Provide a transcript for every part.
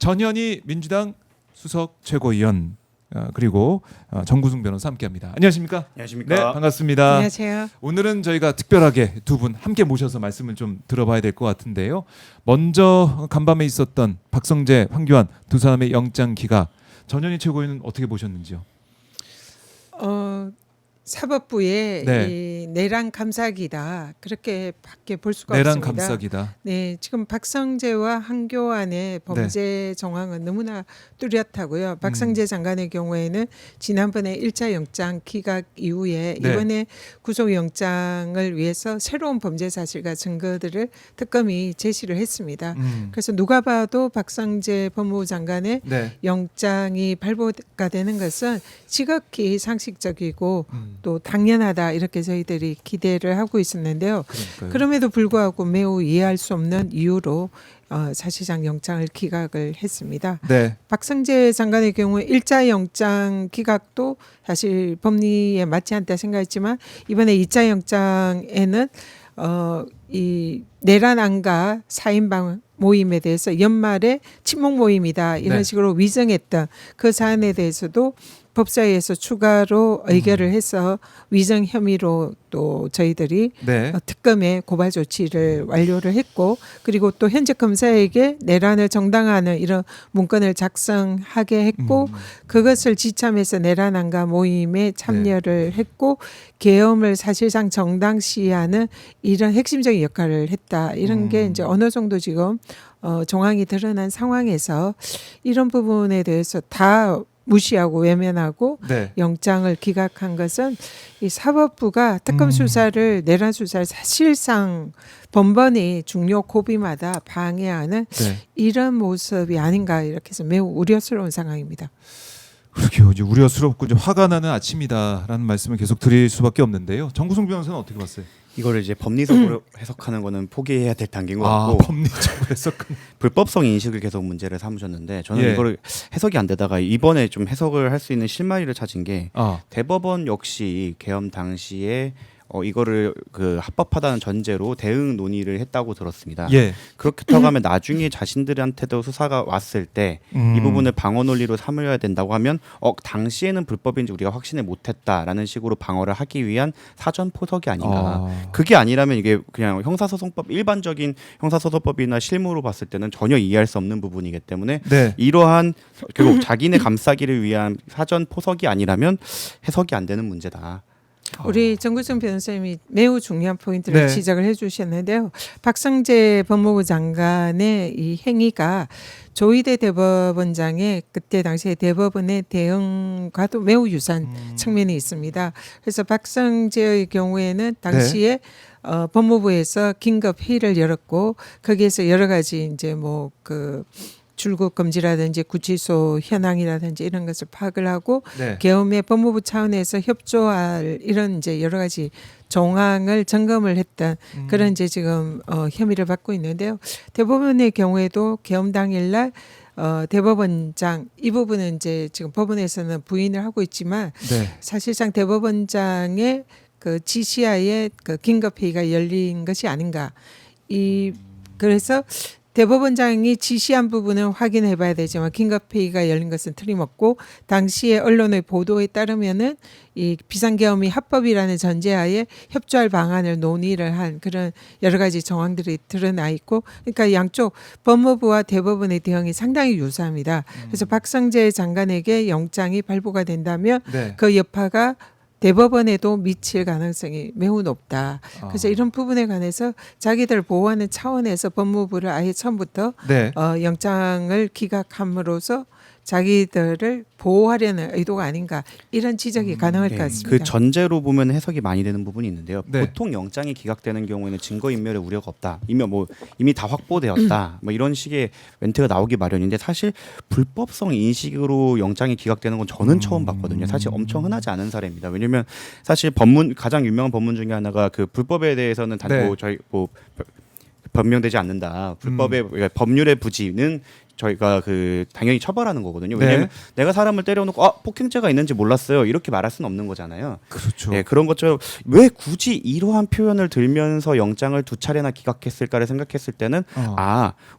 전현희 민주당 수석 최고위원 그리고 정구승 변호사 함께합니다. 안녕하십니까? 안녕하십니까? 네, 반갑습니다. 안녕하세요. 오늘은 저희가 특별하게 두 분 함께 모셔서 말씀을 좀 들어봐야 될 것 같은데요. 먼저 간밤에 있었던 박성재, 황교안 두 사람의 영장 기각, 전현희 최고위원은 어떻게 보셨는지요? 사법부의 네. 이 내란 감사기다 그렇게밖에 볼 수가 내란 없습니다. 감싸기다. 네, 지금 박성재와 한교안의 범죄 정황은 너무나 뚜렷하고요. 박성재 장관의 경우에는 지난번에 1차 영장 기각 이후에 네. 이번에 구속영장을 위해서 새로운 범죄 사실과 증거들을 특검이 제시를 했습니다. 그래서 누가 봐도 박성재 법무부 장관의 네. 영장이 발부가 되는 것은 지극히 상식적이고 또 당연하다 이렇게 저희들이 기대를 하고 있었는데요. 그러니까요. 그럼에도 불구하고 매우 이해할 수 없는 이유로 사실상 영장을 기각을 했습니다. 네. 박성재 장관의 경우에 1차 영장 기각도 사실 법리에 맞지 않다 생각했지만 이번에 2차 영장에는 이 내란 안가 4인방 모임에 대해서 연말에 친목 모임이다 이런 네. 식으로 위정했던 그 사안에 대해서도 법사위에서 추가로 의결을 해서 위정 혐의로 또 저희들이 네. 특검의 고발 조치를 완료를 했고 그리고 또 현직 검사에게 내란을 정당화하는 이런 문건을 작성하게 했고 그것을 지참해서 내란 안가 모임에 참여를 했고 계엄을 사실상 정당시하는 이런 핵심적인 역할을 했다. 이런 게 이제 어느 정도 지금 정황이 드러난 상황에서 이런 부분에 대해서 다 무시하고 외면하고 네. 영장을 기각한 것은 이 사법부가 특검 수사를 내란 수사를 사실상 번번이 중요 고비마다 방해하는 네. 이런 모습이 아닌가 이렇게 해서 매우 우려스러운 상황입니다. 그러게요. 이제 우려스럽고 이제 화가 나는 아침이다라는 말씀을 계속 드릴 수밖에 없는데요. 정구승 변호사는 어떻게 봤어요? 이거를 이제 법리적으로 해석하는 거는 포기해야 될 단계인 것 같고 법리적으로 해석은 불법성 인식을 계속 문제를 삼으셨는데 저는 예. 이거를 해석이 안 되다가 이번에 좀 해석을 할 수 있는 실마리를 찾은 게 대법원 역시 계엄 당시에 이거를 그 합법하다는 전제로 대응 논의를 했다고 들었습니다. 예. 그렇다고 하면 나중에 자신들한테도 수사가 왔을 때 이 부분을 방어 논리로 삼어야 된다고 하면 당시에는 불법인지 우리가 확신을 못했다라는 식으로 방어를 하기 위한 사전 포석이 아닌가. 그게 아니라면 이게 그냥 형사소송법 일반적인 형사소송법이나 실무로 봤을 때는 전혀 이해할 수 없는 부분이기 때문에 네. 이러한 결국 자기네 감싸기를 위한 사전 포석이 아니라면 해석이 안 되는 문제다. 우리 정구승 변호사님이 매우 중요한 포인트를 네. 지적을 해주셨는데요. 박성재 법무부 장관의 이 행위가 조희대 대법원장의 그때 당시에 대법원의 대응과도 매우 유사한 측면이 있습니다. 그래서 박성재의 경우에는 당시에 법무부에서 긴급 회의를 열었고 거기에서 여러 가지 이제 뭐 그 출국 금지라든지 구치소 현황이라든지 이런 것을 파악을 하고 네. 계엄의 법무부 차원에서 협조할 이런 이제 여러 가지 정황을 점검을 했던 그런 이제 지금 혐의를 받고 있는데요. 대법원의 경우에도 계엄 당일날 대법원장 이 부분은 이제 지금 법원에서는 부인을 하고 있지만 네. 사실상 대법원장의 그 지시하에 그 긴급 회의가 열린 것이 아닌가. 그래서 대법원장이 지시한 부분은 확인해 봐야 되지만 긴급회의가 열린 것은 틀림없고 당시에 언론의 보도에 따르면은 이 비상계엄이 합법이라는 전제하에 협조할 방안을 논의를 한 그런 여러 가지 정황들이 드러나 있고 그러니까 양쪽 법무부와 대법원의 대응이 상당히 유사합니다. 그래서 박성재 장관에게 영장이 발부가 된다면 네. 그 여파가 대법원에도 미칠 가능성이 매우 높다. 그래서 이런 부분에 관해서 자기들 보호하는 차원에서 법무부를 아예 처음부터 네. 영장을 기각함으로써 자기들을 보호하려는 의도가 아닌가 이런 지적이 가능할 것 같습니다. 그 전제로 보면 해석이 많이 되는 부분이 있는데요. 네. 보통 영장이 기각되는 경우에는 증거인멸의 우려가 없다. 이미 다 확보되었다. 뭐 이런 식의 멘트가 나오기 마련인데 사실 불법성 인식으로 영장이 기각되는 건 저는 처음 봤거든요. 사실 엄청 흔하지 않은 사례입니다. 왜냐하면 사실 가장 유명한 법문 중에 하나가 그 불법에 대해서는 네. 저희 변명되지 않는다. 법률의 부지는 저희가 그 당연히 처벌하는 거거든요. 네. 왜냐하면 내가 사람을 때려놓고 폭행죄가 있는지 몰랐어요 이렇게 말할 수는 없는 거잖아요. 그렇죠. 네, 그런 것처럼 왜 굳이 이러한 표현을 들면서 영장을 2차례나 기각했을까를 생각했을 때는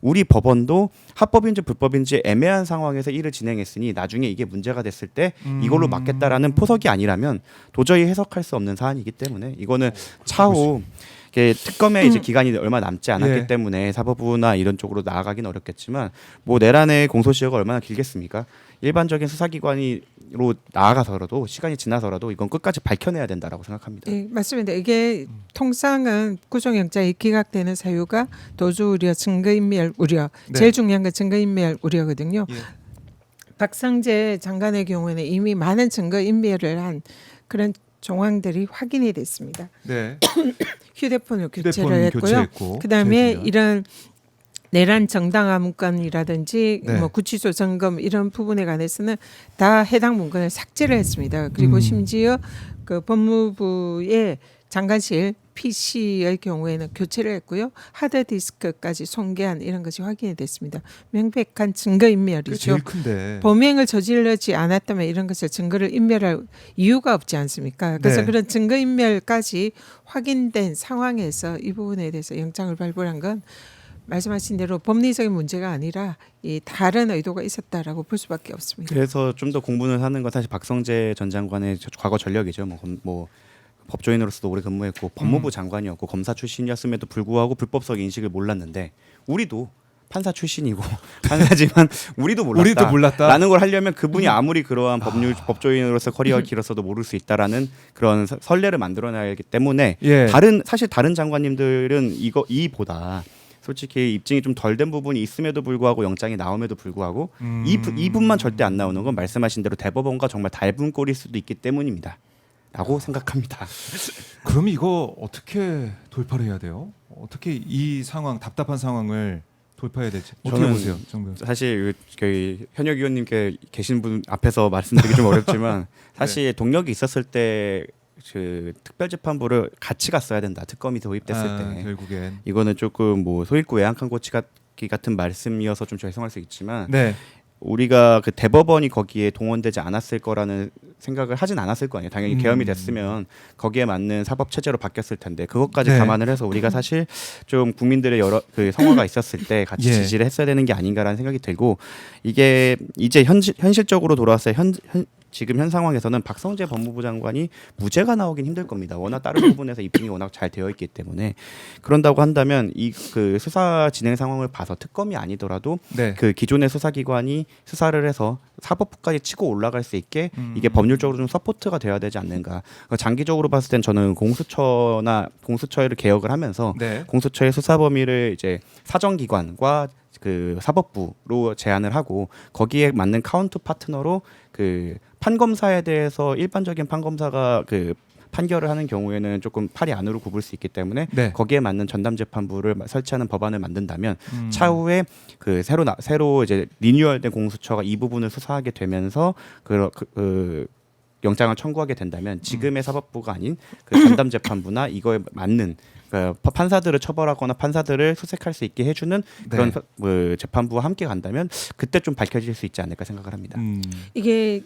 우리 법원도 합법인지 불법인지 애매한 상황에서 일을 진행했으니 나중에 이게 문제가 됐을 때 이걸로 막겠다라는 포석이 아니라면 도저히 해석할 수 없는 사안이기 때문에 이거는 차후 이게 특검의 이제 기간이 얼마 남지 않았기 예. 때문에 사법부나 이런 쪽으로 나아가긴 어렵겠지만 뭐 내란의 공소시효가 얼마나 길겠습니까? 일반적인 수사기관으로 나아가서라도 시간이 지나서라도 이건 끝까지 밝혀내야 된다라고 생각합니다. 예, 맞습니다. 이게 통상은 구속영장이 기각되는 사유가 도주 우려, 증거인멸 우려, 네. 제일 중요한 건 증거인멸 우려거든요. 예. 박성재 장관의 경우에는 이미 많은 증거인멸을 한 그런 정황들이 확인이 됐습니다. 네. 휴대폰을 교체를 휴대폰 했고요. 교체했고, 그다음에 제일 중요한. 이런 내란 정당화 문건이라든지 네. 뭐 구치소 점검 이런 부분에 관해서는 다 해당 문건을 삭제를 했습니다. 그리고 심지어 그 법무부의 장관실 PC의 경우에는 교체를 했고요. 하드디스크까지 손괴한 이런 것이 확인이 됐습니다. 명백한 그게 증거인멸이죠. 제일 큰데. 범행을 저지르지 않았다면 이런 것을 증거를 인멸할 이유가 없지 않습니까? 그래서 네. 그런 증거인멸까지 확인된 상황에서 이 부분에 대해서 영장을 발부한 건 말씀하신 대로 법리적인 문제가 아니라 이 다른 의도가 있었다라고 볼 수밖에 없습니다. 그래서 좀 더 공부는 하는 건 사실 박성재 전 장관의 과거 전력이죠. 뭐 법조인으로서도 오래 근무했고 법무부 장관이었고 검사 출신이었음에도 불구하고 불법성 인식을 몰랐는데 우리도 판사 출신이고 판사지만 우리도 몰랐다. 라는 걸 하려면 그분이 아무리 그러한 법조인으로서 커리어가 길었어도 모를 수 있다라는 그런 선례를 만들어내야 하기 때문에 예. 사실 다른 장관님들은 이보다 솔직히 입증이 좀 덜 된 부분이 있음에도 불구하고 영장이 나옴에도 불구하고 이 분만 절대 안 나오는 건 말씀하신 대로 대법원과 정말 닮은 꼴일 수도 있기 때문입니다. 라고 생각합니다. 그럼 이거 어떻게 돌파를 해야 돼요? 어떻게 이 상황, 답답한 상황을 돌파해야 될지 어떻게 저는 보세요, 정 변호사? 사실 현역 의원님께 계신 분 앞에서 말씀드리기 좀 어렵지만 사실 동력이 있었을 때 그 특별재판부를 같이 갔어야 된다. 특검이 도입됐을 때 결국엔 이거는 조금 뭐 소일구 외양간 고치기 같은 말씀이어서 좀 죄송할 수 있지만 네. 우리가 그 대법원이 거기에 동원되지 않았을 거라는 생각을 하진 않았을 거 아니에요. 당연히 계엄이 됐으면 거기에 맞는 사법 체제로 바뀌었을 텐데 그것까지 네. 감안을 해서 우리가 사실 좀 국민들의 여러 그 성화가 있었을 때 같이 예. 지지를 했어야 되는 게 아닌가라는 생각이 들고 이게 이제 현실적으로 돌아왔어요. 지금 현 상황에서는 박성재 법무부 장관이 무죄가 나오긴 힘들 겁니다. 워낙 다른 부분에서 입증이 워낙 잘 되어 있기 때문에 그런다고 한다면 이 그 수사 진행 상황을 봐서 특검이 아니더라도 네. 그 기존의 수사기관이 수사를 해서 사법부까지 치고 올라갈 수 있게 이게 법률적으로 좀 서포트가 돼야 되지 않는가. 그러니까 장기적으로 봤을 땐 저는 공수처를 개혁을 하면서 네. 공수처의 수사 범위를 이제 사정기관과 그 사법부로 제안을 하고 거기에 맞는 카운트 파트너로 그 판검사에 대해서 일반적인 판검사가 그 판결을 하는 경우에는 조금 팔이 안으로 굽을 수 있기 때문에 네. 거기에 맞는 전담재판부를 설치하는 법안을 만든다면 차후에 그 새로 이제 리뉴얼된 공수처가 이 부분을 수사하게 되면서 그 영장을 청구하게 된다면 지금의 사법부가 아닌 그 전담재판부나 이거에 맞는 그 판사들을 처벌하거나 판사들을 수색할 수 있게 해주는 그런 그 재판부와 함께 간다면 그때 좀 밝혀질 수 있지 않을까 생각을 합니다. 이게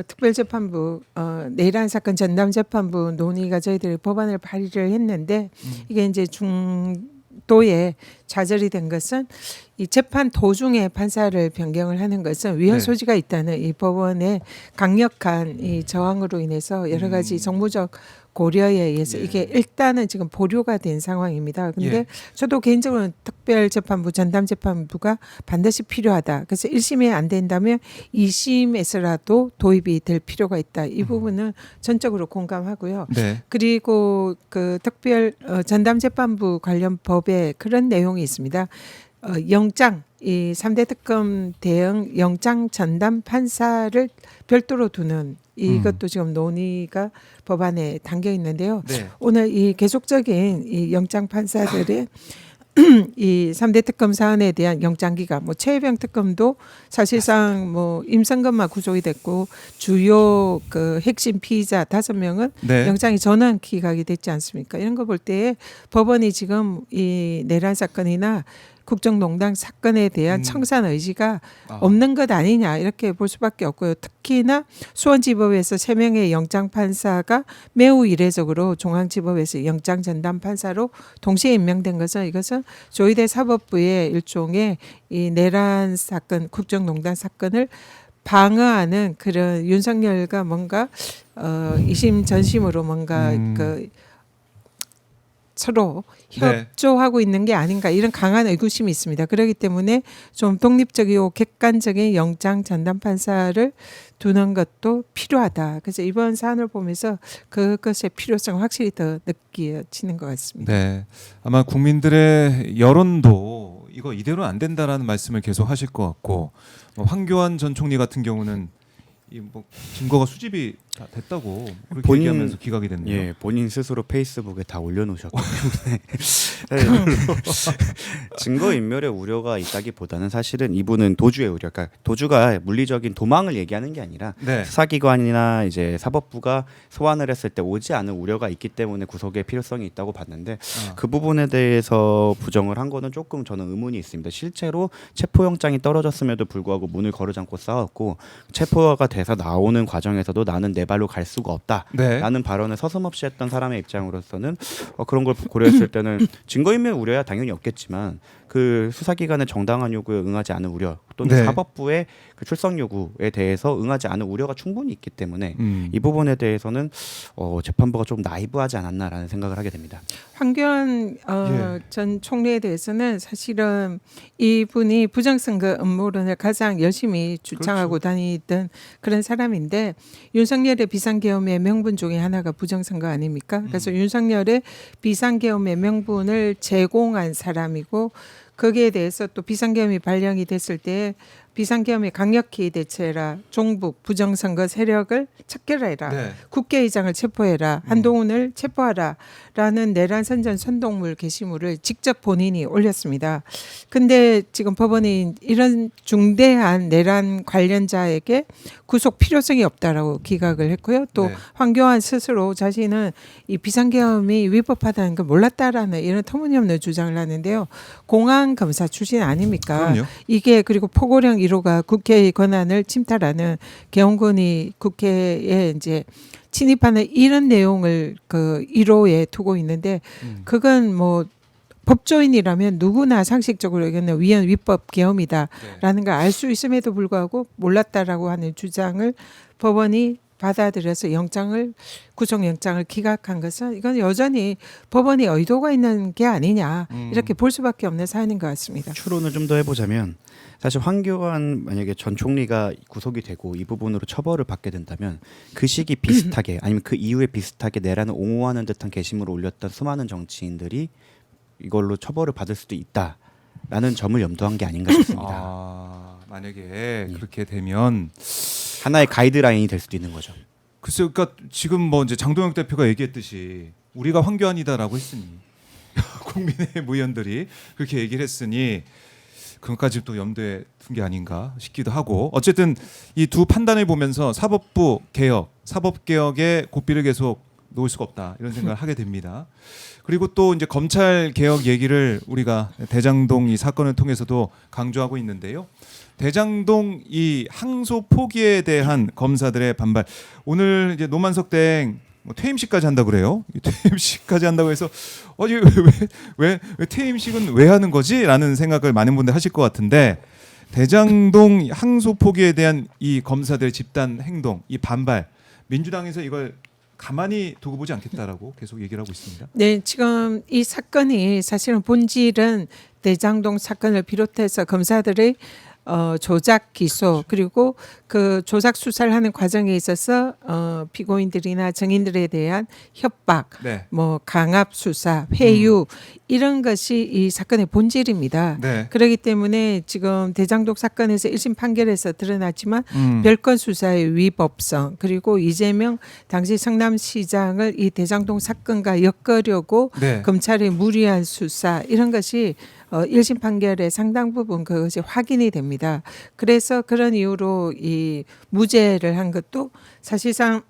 특별재판부 내란 사건 전담재판부 논의가 저희들이 법안을 발의를 했는데 이게 이제 중도에 좌절이 된 것은 이 재판 도중에 판사를 변경을 하는 것은 위헌 네. 소지가 있다는 이 법원의 강력한 이 저항으로 인해서 여러 가지 정무적 고려에 의해서 이게 일단은 지금 보류가 된 상황입니다. 근데 예. 저도 개인적으로는 특별재판부, 전담재판부가 반드시 필요하다. 그래서 1심이 안 된다면 2심에서라도 도입이 될 필요가 있다. 이 부분은 전적으로 공감하고요. 네. 그리고 그 특별 전담재판부 관련 법에 그런 내용이 있습니다. 영장, 이 3대 특검 대응 영장 전담 판사를 별도로 두는 이것도 지금 논의가 법안에 담겨 있는데요. 네. 오늘 이 계속적인 이 영장 판사들의 이 3대 특검 사안에 대한 영장 기각, 뭐 최혜병 특검도 사실상 뭐 임성근만 구속이 됐고 주요 그 핵심 피의자 5명은 네. 영장이 전원 기각이 됐지 않습니까? 이런 거 볼 때 법원이 지금 이 내란 사건이나 국정농단 사건에 대한 청산 의지가 없는 것 아니냐 이렇게 볼 수밖에 없고요. 특히나 수원지법에서 3명의 영장 판사가 매우 이례적으로 중앙지법에서 영장 전담 판사로 동시에 임명된 것은 이것은 조희대 사법부의 일종의 이 내란 사건, 국정농단 사건을 방어하는 그런 윤석열과 뭔가 이심전심으로 뭔가 그 서로 협조하고 있는 게 아닌가 이런 강한 의구심이 있습니다. 그렇기 때문에 좀 독립적이고 객관적인 영장 전담 판사를 두는 것도 필요하다. 그래서 이번 사안을 보면서 그것의 필요성 확실히 더 느껴지는 것 같습니다. 네, 아마 국민들의 여론도 이거 이대로 안 된다라는 말씀을 계속 하실 것 같고 황교안 전 총리 같은 경우는 이 뭐 증거가 수집이 다 됐다고 그렇게 얘기하면서 기각이 됐네요. 예, 본인 스스로 페이스북에 다 올려놓으셨기 때문에 증거 인멸의 우려가 있다기보다는 사실은 이분은 도주의 우려, 그러니까 도주가 물리적인 도망을 얘기하는 게 아니라 네. 수사기관이나 이제 사법부가 소환을 했을 때 오지 않은 우려가 있기 때문에 구속의 필요성이 있다고 봤는데 그 부분에 대해서 부정을 한 거는 조금 저는 의문이 있습니다. 실제로 체포영장이 떨어졌음에도 불구하고 문을 거르지 않고 싸웠고 체포가 돼서 나오는 과정에서도 나는 내 발로 갈 수가 없다라는 네. 발언을 서슴없이 했던 사람의 입장으로서는 그런 걸 고려했을 때는 증거인멸 우려야 당연히 없겠지만 그 수사기관의 정당한 요구에 응하지 않은 우려 또는 네. 사법부의 그 출석 요구에 대해서 응하지 않은 우려가 충분히 있기 때문에 이 부분에 대해서는 재판부가 좀 나이브하지 않았나라는 생각을 하게 됩니다. 황교안 전 총리에 대해서는 사실은 이분이 부정선거 음모론을 가장 열심히 주창하고 다니던 그런 사람인데 윤석열의 비상계엄의 명분 중에 하나가 부정선거 아닙니까? 그래서 윤석열의 비상계엄의 명분을 제공한 사람이고 거기에 대해서 또 비상계엄이 발령이 됐을 때 비상계엄에 강력히 대처해라. 종북 부정선거 세력을 척결해라. 네. 국회의장을 체포해라. 한동훈을 체포하라. 라는 내란 선전 선동물 게시물을 직접 본인이 올렸습니다. 근데 지금 법원이 이런 중대한 내란 관련자에게 구속 필요성이 없다라고 기각을 했고요. 또 네. 황교안 스스로 자신은 이 비상계엄이 위법하다는 걸 몰랐다라는 이런 터무니없는 주장을 하는데요. 공안 검사 출신 아닙니까? 그럼요. 이게 그리고 포고령 1호가 국회의 권한을 침탈하는 개헌권이 국회에 이제 침입하는 이런 내용을 그 1호에 두고 있는데 그건 뭐 법조인이라면 누구나 상식적으로 이거는 위헌 위법 계엄이다라는 걸 알 수 있음에도 불구하고 몰랐다라고 하는 주장을 법원이 받아들여서 구속영장을 기각한 것은 이건 여전히 법원이 의도가 있는 게 아니냐 이렇게 볼 수밖에 없는 사안인 것 같습니다. 추론을 좀 더 해보자면 사실 황교안 만약에 전 총리가 구속이 되고 이 부분으로 처벌을 받게 된다면 그 시기 비슷하게 아니면 그 이후에 비슷하게 내란을 옹호하는 듯한 게시물을 올렸던 수많은 정치인들이 이걸로 처벌을 받을 수도 있다라는 점을 염두한 게 아닌가 싶습니다. 만약에 그렇게 되면 하나의 가이드라인이 될 수도 있는 거죠. 글쎄요, 그러니까 지금 뭐 이제 장동혁 대표가 얘기했듯이 우리가 황교안이다라고 했으니 국민의힘 의원들이 그렇게 얘기를 했으니 그것까지 또 염두에 둔 게 아닌가 싶기도 하고 어쨌든 이 두 판단을 보면서 사법부 개혁, 사법 개혁에 고삐를 계속 놓을 수가 없다 이런 생각을 하게 됩니다. 그리고 또 이제 검찰 개혁 얘기를 우리가 대장동 이 사건을 통해서도 강조하고 있는데요. 대장동 이 항소 포기에 대한 검사들의 반발. 오늘 이제 노만석 땡 뭐 퇴임식까지 한다 그래요. 퇴임식까지 한다고 해서 왜 퇴임식은 왜 하는 거지?라는 생각을 많은 분들 하실 것 같은데 대장동 항소 포기에 대한 이 검사들의 집단 행동, 이 반발, 민주당에서 이걸 가만히 두고 보지 않겠다라고 계속 얘기를 하고 있습니다. 네, 지금 이 사건이 사실은 본질은 대장동 사건을 비롯해서 검사들의 조작 기소 그리고 그 조작 수사를 하는 과정에 있어서 피고인들이나 증인들에 대한 협박, 네. 뭐 강압 수사, 회유 이런 것이 이 사건의 본질입니다. 네. 그렇기 때문에 지금 대장동 사건에서 1심 판결에서 드러났지만 별건 수사의 위법성 그리고 이재명 당시 성남시장을 이 대장동 사건과 엮으려고 네. 검찰의 무리한 수사 이런 것이 1심 판결의 상당 부분 그것이 확인이 됩니다. 그래서 그런 이유로 이 무죄를 한 것도 사실상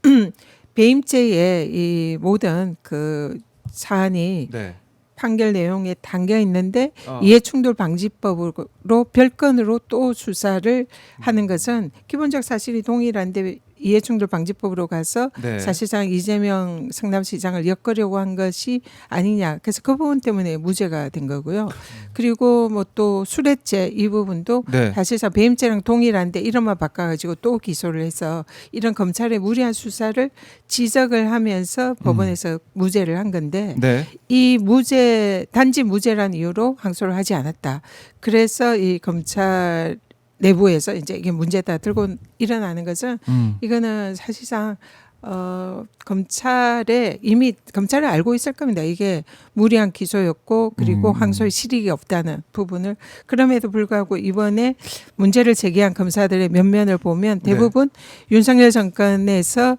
배임죄의 이 모든 그 사안이 네. 판결 내용에 담겨 있는데 어. 이해충돌 방지법으로 별건으로 또 수사를 하는 것은 기본적 사실이 동일한데 이해충돌 방지법으로 가서 네. 사실상 이재명 성남시장을 엮으려고 한 것이 아니냐. 그래서 그 부분 때문에 무죄가 된 거고요. 그리고 뭐 또 수뢰죄 이 부분도 네. 사실상 배임죄랑 동일한데 이름만 바꿔가지고 또 기소를 해서 이런 검찰의 무리한 수사를 지적을 하면서 법원에서 무죄를 한 건데 네. 이 무죄 단지 무죄란 이유로 항소를 하지 않았다. 그래서 이 검찰 내부에서 이제 이게 문제다 들고 일어나는 것은 이거는 사실상 검찰에 이미 검찰을 알고 있을 겁니다. 이게 무리한 기소였고 그리고 항소의 실익이 없다는 부분을 그럼에도 불구하고 이번에 문제를 제기한 검사들의 면면을 보면 대부분 윤석열 정권에서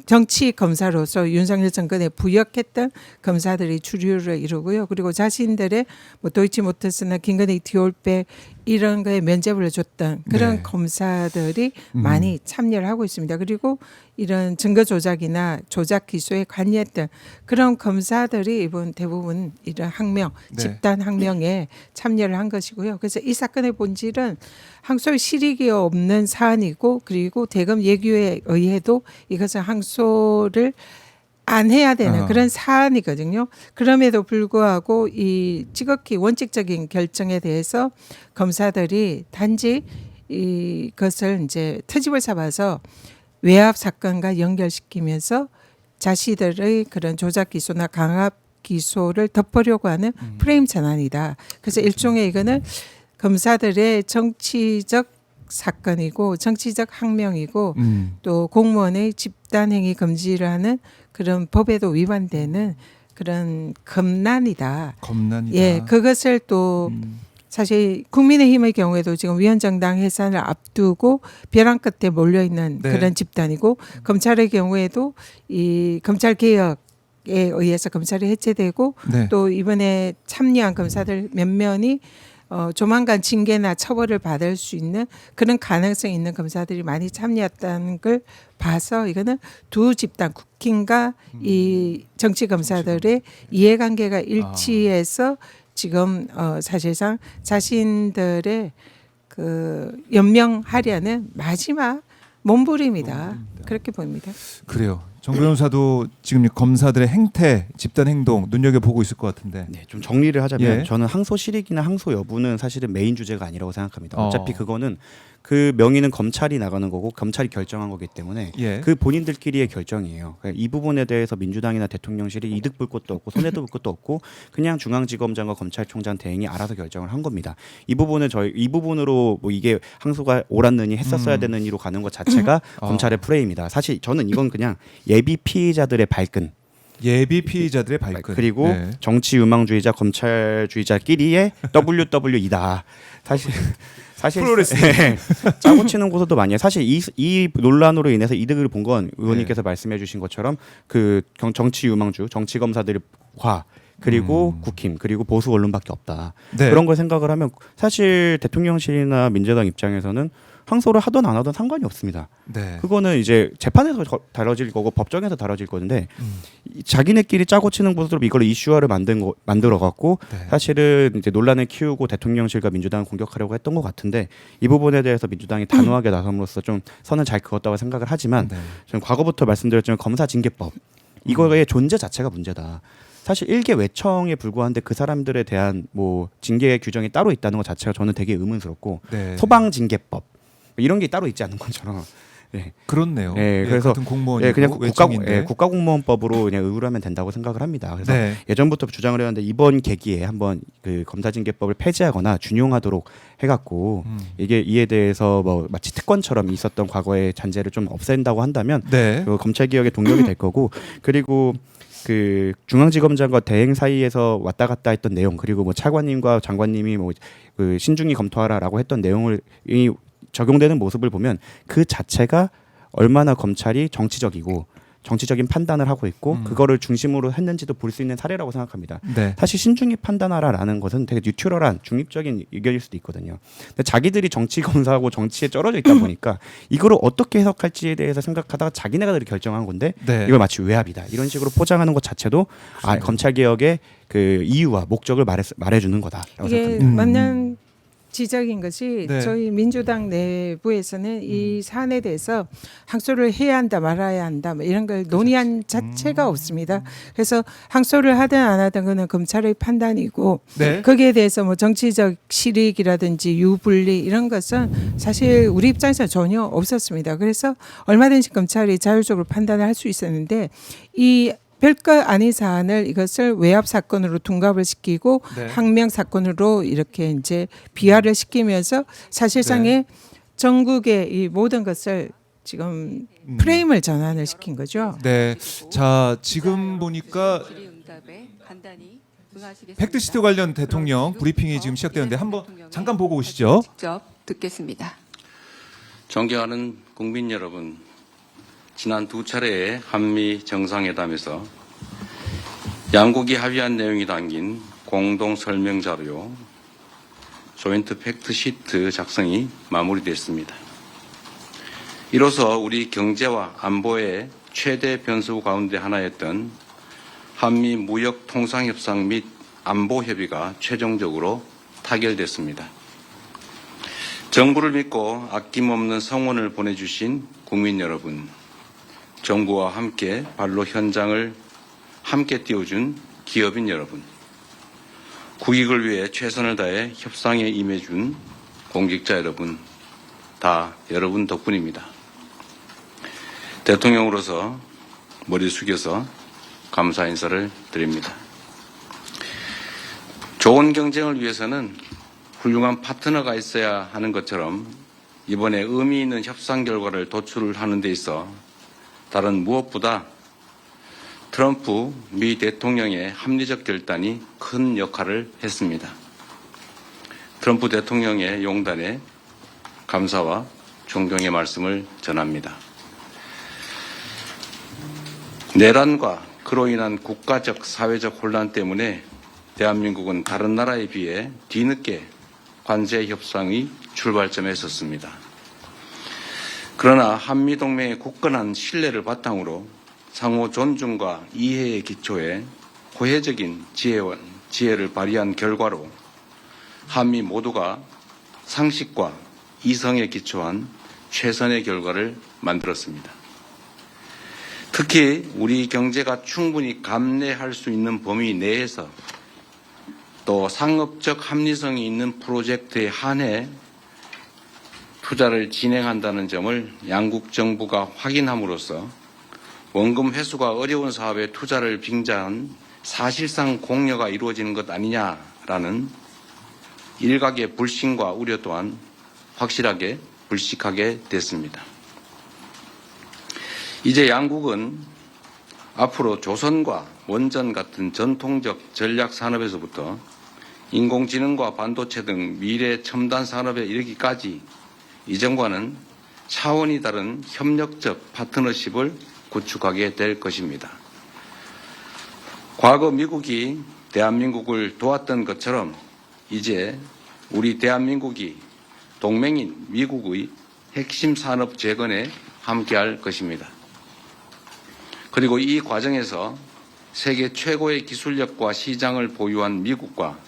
정치 검사로서 윤석열 정권에 부역했던 검사들이 주류를 이루고요. 그리고 자신들의 뭐 도이치모터스나 김건희 디올백 이런 거에 면죄부를 줬던 그런 네. 검사들이 많이 참여를 하고 있습니다. 그리고 이런 증거 조작이나 조작 기소에 관여했던 그런 검사들이 이번 대부분 이런 항명, 네. 집단 항명에 참여를 한 것이고요. 그래서 이 사건의 본질은 항소의 실익이 없는 사안이고 그리고 대검 예규에 의해도 이것은 항소를 안 해야 되는 그런 사안이거든요. 그럼에도 불구하고 이 지극히 원칙적인 결정에 대해서 검사들이 단지 이것을 이제 트집을 잡아서 외압 사건과 연결시키면서 자신들의 그런 조작 기소나 강압 기소를 덮으려고 하는 프레임 전환이다. 그래서 일종의 이거는 검사들의 정치적 사건이고 정치적 항명이고 또 공무원의 집단행위 금지를 하는 그런 법에도 위반되는 그런 검난이다. 검난이다. 예, 그것을 또 사실 국민의힘의 경우에도 지금 위원정당 해산을 앞두고 벼랑 끝에 몰려 있는 네. 그런 집단이고 검찰의 경우에도 이 검찰 개혁에 의해서 검찰이 해체되고 네. 또 이번에 참여한 검사들 몇 면이 조만간 징계나 처벌을 받을 수 있는 그런 가능성이 있는 검사들이 많이 참여했다는 걸 봐서 이거는 두 집단 국힘과 이 정치 검사들의 이해관계가 일치해서 지금 사실상 자신들의 그 연명하려는 마지막 몸부림이다. 그렇게 보입니다. 그래요. 정 변호사도 지금 검사들의 행태, 집단 행동 눈여겨 보고 있을 것 같은데. 네, 좀 정리를 하자면 예. 저는 항소 실익이나 항소 여부는 사실은 메인 주제가 아니라고 생각합니다. 어. 어차피 그거는 그 명의는 검찰이 나가는 거고 검찰이 결정한 거기 때문에 예. 그 본인들끼리의 결정이에요. 그러니까 이 부분에 대해서 민주당이나 대통령실이 이득 볼 것도 없고 손해도 볼 것도 없고 그냥 중앙지검장과 검찰총장 대행이 알아서 결정을 한 겁니다. 이 부분은 이 부분으로 뭐 이게 항소가 옳았느니 했었어야 되는 이로 가는 것 자체가 검찰의 프레임이다. 사실 저는 이건 그냥 예비 피의자들의 발끈. 예비 피의자들의 발끈. 그리고 네. 정치 유망주의자 검찰주의자끼리의 WW이다. 사실 프로레슬링. 네, 짜고 치는 고소도 많이 해요. 사실 이 논란으로 인해서 이득을 본 건 의원님께서 말씀해주신 것처럼 그 정치 유망주, 정치 검사들과 그리고 국힘 그리고 보수 언론밖에 없다. 네. 그런 걸 생각을 하면 사실 대통령실이나 민주당 입장에서는 항소를 하든 안 하든 상관이 없습니다. 네. 그거는 이제 재판에서 다뤄질 거고 법정에서 다뤄질 건데 자기네끼리 짜고 치는 것으로 이걸 이슈화를 만들어 갖고 네. 사실은 이제 논란을 키우고 대통령실과 민주당을 공격하려고 했던 것 같은데 이 부분에 대해서 민주당이 단호하게 나섬으로써 좀 선을 잘 그었다고 생각을 하지만 네. 저는 과거부터 말씀드렸지만 검사 징계법 이거의 존재 자체가 문제다. 사실 일개 외청에 불과한데 그 사람들에 대한 뭐 징계 규정이 따로 있다는 것 자체가 저는 되게 의문스럽고 네. 소방 징계법 이런 게 따로 있지 않은 것처럼 네. 그렇네요. 네, 예, 그래서 같은 공무원이고 그냥 외청인데. 국가공무원법으로 그냥 의무를 하면 된다고 생각을 합니다. 그래서 네. 예전부터 주장을 해왔는데 이번 계기에 한번 그 검사징계법을 폐지하거나 준용하도록 해갖고 이게 이에 대해서 뭐 마치 특권처럼 있었던 과거의 잔재를 좀 없앤다고 한다면 네. 그 검찰 개혁의 동력이 될 거고 그리고 그 중앙지검장과 대행 사이에서 왔다 갔다 했던 내용 그리고 뭐 차관님과 장관님이 뭐 그 신중히 검토하라라고 했던 내용을 이 적용되는 모습을 보면 그 자체가 얼마나 검찰이 정치적이고 정치적인 판단을 하고 있고 그거를 중심으로 했는지도 볼 수 있는 사례라고 생각합니다. 네. 사실 신중히 판단하라라는 것은 되게 뉴트럴한 중립적인 의견일 수도 있거든요. 근데 자기들이 정치 검사하고 정치에 쩔어져 있다 보니까 이거를 어떻게 해석할지에 대해서 생각하다가 자기네가들이 결정한 건데 네. 이걸 마치 외압이다 이런 식으로 포장하는 것 자체도 검찰 개혁의 그 이유와 목적을 말해주는 거다라고 이게 생각합니다. 맞는 지적인 것이 네. 저희 민주당 내부에서는 이 사안에 대해서 항소를 해야 한다 말아야 한다 뭐 이런 걸 논의한 자체가 없습니다. 그래서 항소를 하든 안 하든 그는 검찰의 판단이고 네. 거기에 대해서 뭐 정치적 실익이라든지 유불리 이런 것은 사실 우리 입장에서 전혀 없었습니다. 그래서 얼마든지 검찰이 자율적으로 판단을 할 수 있었는데 이 별거 아닌 사안을 이것을 외압 사건으로 둔갑을 시키고 네. 항명 사건으로 이렇게 이제 비화를 시키면서 사실상의 전국의 이 모든 것을 지금 프레임을 전환을 시킨 거죠. 네. 자, 지금 보니까 질의응답에 간단히 응하시겠습니다. 팩트시트 관련 대통령 브리핑이 지금 시작되는데 한번 잠깐 보고 오시죠. 직접 듣겠습니다. 존경하는 국민 여러분, 지난 두 차례의 한미 정상회담에서 양국이 합의한 내용이 담긴 공동 설명 자료 조인트 팩트시트 작성이 마무리됐습니다. 이로써 우리 경제와 안보의 최대 변수 가운데 하나였던 한미 무역 통상 협상 및 안보 협의가 최종적으로 타결됐습니다. 정부를 믿고 아낌없는 성원을 보내주신 국민 여러분, 정부와 함께 발로 현장을 함께 띄워준 기업인 여러분, 국익을 위해 최선을 다해 협상에 임해준 공직자 여러분, 다 여러분 덕분입니다. 대통령으로서 머리 숙여서 감사 인사를 드립니다. 좋은 경쟁을 위해서는 훌륭한 파트너가 있어야 하는 것처럼 이번에 의미 있는 협상 결과를 도출하는 데 있어 다른 무엇보다 트럼프 미 대통령의 합리적 결단이 큰 역할을 했습니다. 트럼프 대통령의 용단에 감사와 존경의 말씀을 전합니다. 내란과 그로 인한 국가적 사회적 혼란 때문에 대한민국은 다른 나라에 비해 뒤늦게 관세 협상의 출발점에 섰습니다. 그러나 한미동맹의 굳건한 신뢰를 바탕으로 상호 존중과 이해의 기초에 호혜적인 지혜를 발휘한 결과로 한미 모두가 상식과 이성에 기초한 최선의 결과를 만들었습니다. 특히 우리 경제가 충분히 감내할 수 있는 범위 내에서 또 상업적 합리성이 있는 프로젝트에 한해 투자를 진행한다는 점을 양국 정부가 확인함으로써 원금 회수가 어려운 사업에 투자를 빙자한 사실상 공여가 이루어지는 것 아니냐라는 일각의 불신과 우려 또한 확실하게 불식하게 됐습니다. 이제 양국은 앞으로 조선과 원전 같은 전통적 전략 산업에서부터 인공지능과 반도체 등 미래 첨단 산업에 이르기까지 이전과는 차원이 다른 협력적 파트너십을 구축하게 될 것입니다. 과거 미국이 대한민국을 도왔던 것처럼 이제 우리 대한민국이 동맹인 미국의 핵심 산업 재건에 함께할 것입니다. 그리고 이 과정에서 세계 최고의 기술력과 시장을 보유한 미국과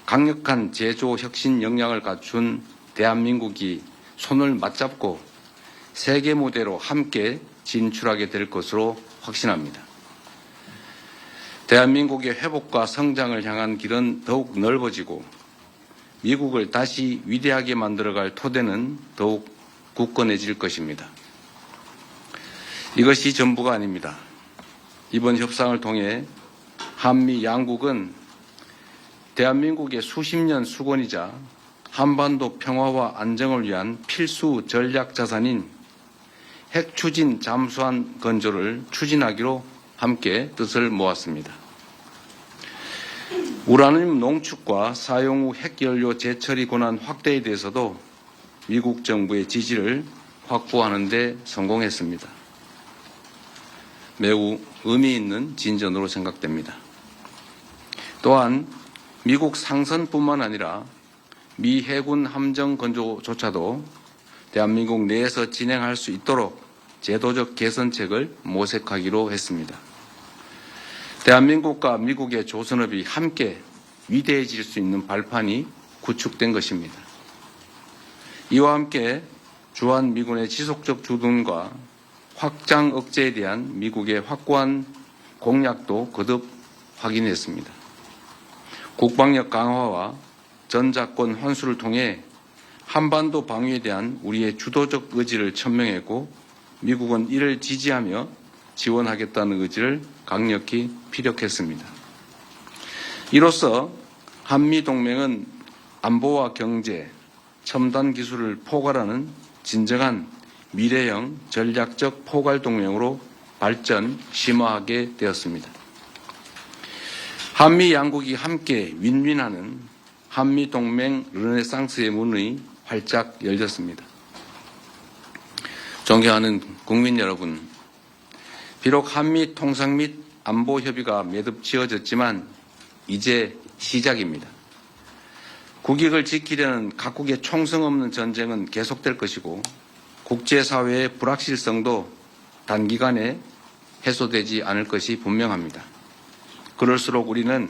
강력한 제조 혁신 역량을 갖춘 대한민국이 손을 맞잡고 세계 무대로 함께 진출하게 될 것으로 확신합니다. 대한민국의 회복과 성장을 향한 길은 더욱 넓어지고 미국을 다시 위대하게 만들어갈 토대는 더욱 굳건해질 것입니다. 이것이 전부가 아닙니다. 이번 협상을 통해 한미 양국은 대한민국의 수십 년 수건이자 한반도 평화와 안정을 위한 필수 전략 자산인 핵 추진 잠수함 건조를 추진하기로 함께 뜻을 모았습니다. 우라늄 농축과 사용 후 핵연료 재처리 권한 확대에 대해서도 미국 정부의 지지를 확보하는 데 성공했습니다. 매우 의미 있는 진전으로 생각됩니다. 또한 미국 상선뿐만 아니라 미 해군 함정 건조조차도 대한민국 내에서 진행할 수 있도록 제도적 개선책을 모색하기로 했습니다. 대한민국과 미국의 조선업이 함께 위대해질 수 있는 발판이 구축된 것입니다. 이와 함께 주한미군의 지속적 주둔과 확장 억제에 대한 미국의 확고한 공약도 거듭 확인했습니다. 국방력 강화와 전작권 환수를 통해 한반도 방위에 대한 우리의 주도적 의지를 천명했고 미국은 이를 지지하며 지원하겠다는 의지를 강력히 피력했습니다. 이로써 한미동맹은 안보와 경제, 첨단 기술을 포괄하는 진정한 미래형 전략적 포괄동맹으로 발전, 심화하게 되었습니다. 한미 양국이 함께 윈윈하는 한미동맹 르네상스의 문이 활짝 열렸습니다. 존경하는 국민 여러분, 비록 한미 통상 및 안보 협의가 매듭 지어졌지만 이제 시작입니다. 국익을 지키려는 각국의 총성 없는 전쟁은 계속될 것이고 국제사회의 불확실성도 단기간에 해소되지 않을 것이 분명합니다. 그럴수록 우리는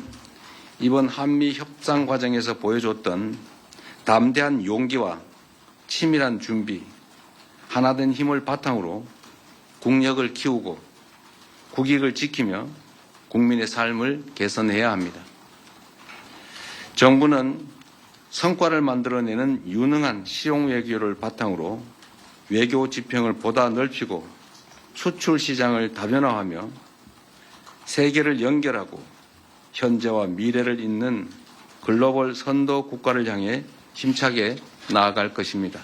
이번 한미 협상 과정에서 보여줬던 담대한 용기와 치밀한 준비, 하나된 힘을 바탕으로 국력을 키우고 국익을 지키며 국민의 삶을 개선해야 합니다. 정부는 성과를 만들어내는 유능한 실용 외교를 바탕으로 외교 지평을 보다 넓히고 수출 시장을 다변화하며 세계를 연결하고 현재와 미래를 잇는 글로벌 선도 국가를 향해 힘차게 나아갈 것입니다.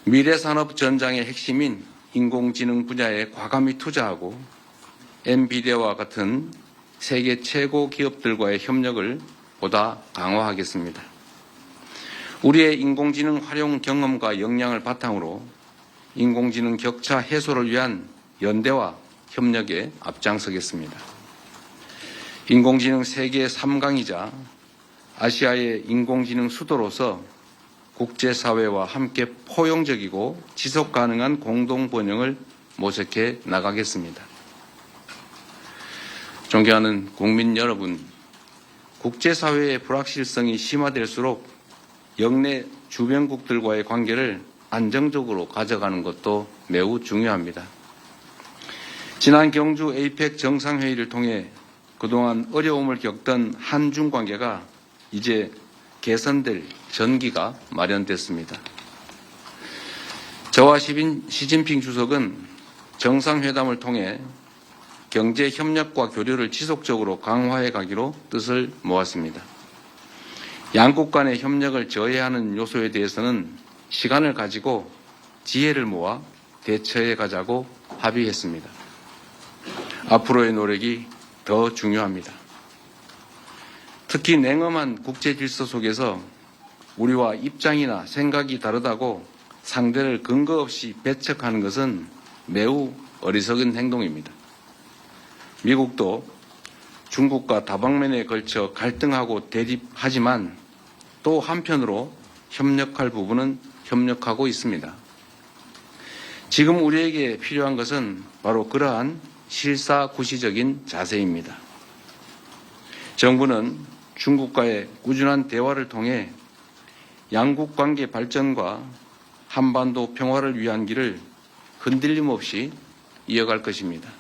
미래산업 전장의 핵심인 인공지능 분야에 과감히 투자하고 엔비디아와 같은 세계 최고 기업들과의 협력을 보다 강화하겠습니다. 우리의 인공지능 활용 경험과 역량을 바탕으로 인공지능 격차 해소를 위한 연대와 협력에 앞장서겠습니다. 인공지능 세계 3강이자 아시아의 인공지능 수도로서 국제사회와 함께 포용적이고 지속 가능한 공동 번영을 모색해 나가겠습니다. 존경하는 국민 여러분, 국제사회의 불확실성이 심화될수록 영내 주변국들과의 관계를 안정적으로 가져가는 것도 매우 중요합니다. 지난 경주 에이펙 정상회의를 통해 그동안 어려움을 겪던 한중 관계가 이제 개선될 전기가 마련됐습니다. 저와 시진핑 주석은 정상회담을 통해 경제 협력과 교류를 지속적으로 강화해 가기로 뜻을 모았습니다. 양국 간의 협력을 저해하는 요소에 대해서는 시간을 가지고 지혜를 모아 대처해 가자고 합의했습니다. 앞으로의 노력이 더 중요합니다. 특히 냉엄한 국제 질서 속에서 우리와 입장이나 생각이 다르다고 상대를 근거 없이 배척하는 것은 매우 어리석은 행동입니다. 미국도 중국과 다방면에 걸쳐 갈등하고 대립하지만 또 한편으로 협력할 부분은 협력하고 있습니다. 지금 우리에게 필요한 것은 바로 그러한 실사구시적인 자세입니다. 정부는 중국과의 꾸준한 대화를 통해 양국 관계 발전과 한반도 평화를 위한 길을 흔들림 없이 이어갈 것입니다.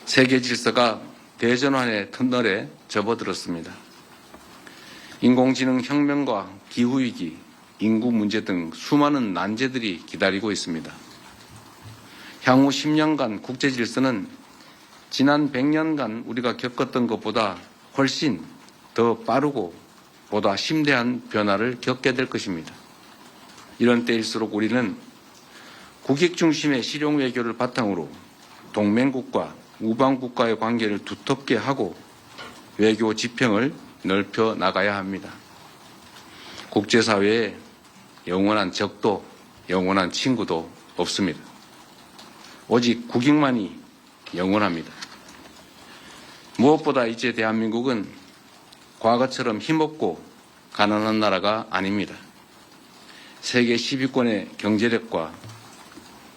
세계 질서가 대전환의 터널에 접어들었습니다. 인공지능 혁명과 기후위기, 인구 문제 등 수많은 난제들이 기다리고 있습니다. 향후 10년간 국제 질서는 지난 100년간 우리가 겪었던 것보다 훨씬 더 빠르고 보다 심대한 변화를 겪게 될 것입니다. 이런 때일수록 우리는 국익 중심의 실용 외교를 바탕으로 동맹국과 우방국과의 관계를 두텁게 하고 외교 지평을 넓혀 나가야 합니다. 국제사회에 영원한 적도 영원한 친구도 없습니다. 오직 국익만이 영원합니다. 무엇보다 이제 대한민국은 과거처럼 힘없고 가난한 나라가 아닙니다. 세계 10위권의 경제력과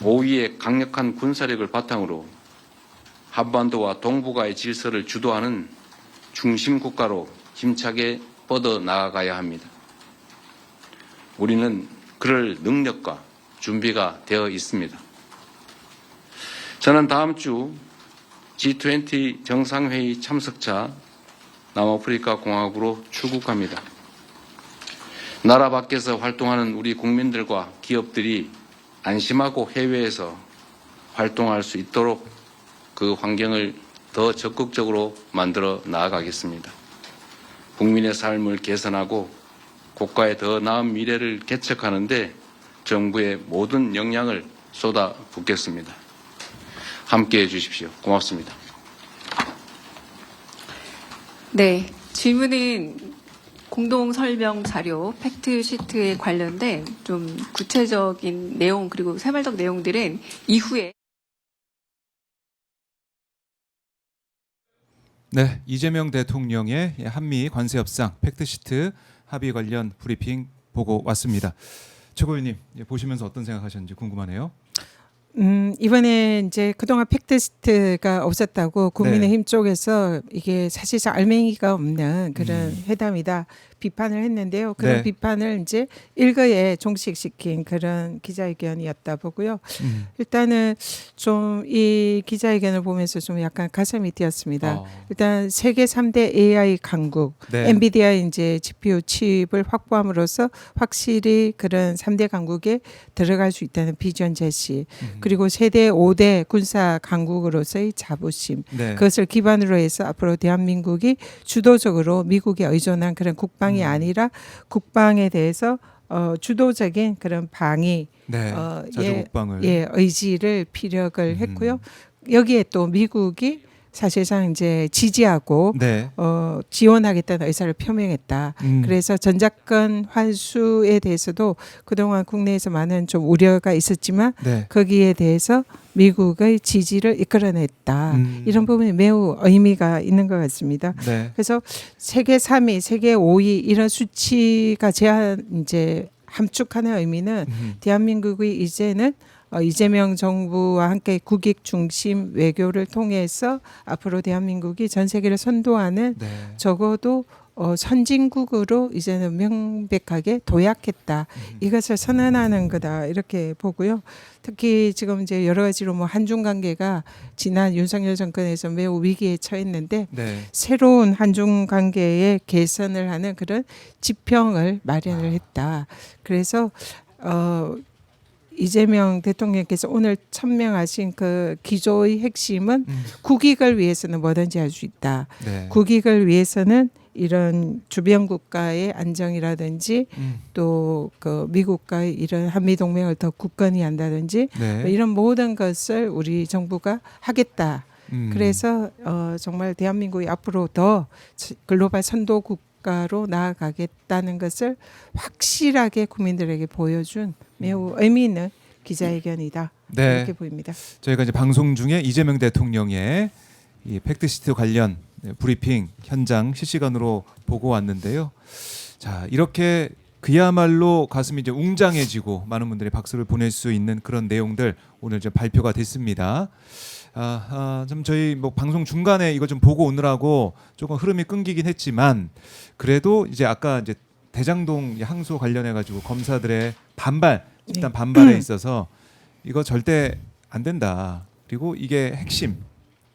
5위의 강력한 군사력을 바탕으로 한반도와 동북아의 질서를 주도하는 중심 국가로 힘차게 뻗어 나아가야 합니다. 우리는 그럴 능력과 준비가 되어 있습니다. 저는 다음 주 G20 정상회의 참석차 남아프리카 공화국으로 출국합니다. 나라 밖에서 활동하는 우리 국민들과 기업들이 안심하고 해외에서 활동할 수 있도록 그 환경을 더 적극적으로 만들어 나아가겠습니다. 국민의 삶을 개선하고 국가의 더 나은 미래를 개척하는 데 정부의 모든 역량을 쏟아붓겠습니다. 함께해 주십시오. 고맙습니다. 네, 질문은 공동 설명 자료 팩트 시트에 관련된 좀 구체적인 내용 그리고 세말적 내용들은 이후에 네, 이재명 대통령의 한미 관세 협상 팩트시트 합의 관련 브리핑 보고 왔습니다. 최고위원님 보시면서 어떤 생각하셨는지 궁금하네요. 이번에 이제 그동안 팩트시트가 없었다고 국민의힘 쪽에서 이게 사실상 알맹이가 없는 그런 회담이다 비판을 했는데요. 그런 네. 비판을 이제 일거에 종식시킨 그런 기자회견이었다 보고요. 일단은 좀 이 기자회견을 보면서 좀 약간 가슴이 뛰었습니다. 일단 세계 3대 AI 강국, 네. 엔비디아 이제 GPU 칩을 확보함으로써 확실히 그런 3대 강국에 들어갈 수 있다는 비전 제시, 그리고 세계 5대 군사 강국으로서의 자부심, 네. 그것을 기반으로 해서 앞으로 대한민국이 주도적으로 미국에 의존한 그런 국방이 아니라 국방에 대해서 주도적인 그런 방위 네. 자주국방을 의지를 피력을 했고요. 여기에 또 미국이 사실상 이제 지지하고 네. 지원하겠다는 의사를 표명했다. 그래서 전작권 환수에 대해서도 그동안 국내에서 많은 좀 우려가 있었지만 네. 거기에 대해서 미국의 지지를 이끌어냈다. 이런 부분이 매우 의미가 있는 것 같습니다. 네. 그래서 세계 3위, 세계 5위 이런 수치가 제한 이제 함축하는 의미는 대한민국이 이제는 이재명 정부와 함께 국익 중심 외교를 통해서 앞으로 대한민국이 전 세계를 선도하는 네. 적어도 선진국으로 이제는 명백하게 도약했다. 이것을 선언하는 거다 이렇게 보고요. 특히 지금 이제 여러 가지로 뭐 한중 관계가 지난 윤석열 정권에서 매우 위기에 처했는데 네. 새로운 한중 관계의 개선을 하는 그런 지평을 마련을 했다. 그래서 이재명 대통령께서 오늘 천명하신 그 기조의 핵심은 국익을 위해서는 뭐든지 할 수 있다. 네. 국익을 위해서는 이런 주변 국가의 안정이라든지 또 그 미국과의 이런 한미 동맹을 더 굳건히 한다든지 네. 이런 모든 것을 우리 정부가 하겠다. 그래서 정말 대한민국이 앞으로 더 글로벌 선도 국가로 나아가겠다는 것을 확실하게 국민들에게 보여준 매우 의미 있는 기자회견이다. 네. 이렇게 보입니다. 저희가 이제 방송 중에 이재명 대통령의 이 팩트시트 관련 브리핑 현장 실시간으로 보고 왔는데요. 자, 이렇게 그야말로 가슴이 이제 웅장해지고 많은 분들이 박수를 보낼 수 있는 그런 내용들 오늘 이제 발표가 됐습니다. 좀 저희 뭐 방송 중간에 이거 좀 보고 오느라고 조금 흐름이 끊기긴 했지만 그래도 이제 아까 이제 대장동 항소 관련해 가지고 검사들의 일단 반발에 있어서 이거 절대 안 된다. 그리고 이게 핵심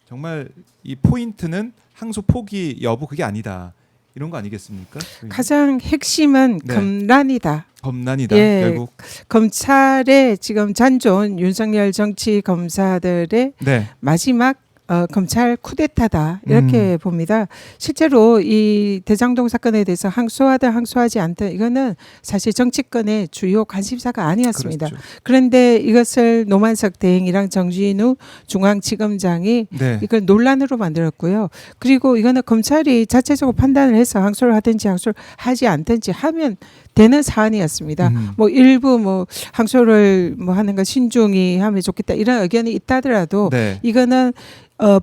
정말 이 포인트는 항소 포기 여부 그게 아니다. 이런 거 아니겠습니까? 가장 핵심은 네. 검란이다. 검난이다. 예. 결국 검찰의 지금 잔존 윤석열 정치 검사들의 네. 마지막 검찰 쿠데타다 이렇게 봅니다. 실제로 이 대장동 사건에 대해서 항소하든 항소하지 않든 이거는 사실 정치권의 주요 관심사가 아니었습니다. 그렇죠. 그런데 이것을 노만석 대행이랑 정진우 중앙지검장이 네. 이걸 논란으로 만들었고요. 그리고 이거는 검찰이 자체적으로 판단을 해서 항소를 하든지 항소를 하지 않든지 하면 되는 사안이었습니다. 뭐 일부 뭐 항소를 뭐 하는 거 신중히 하면 좋겠다 이런 의견이 있다더라도 네. 이거는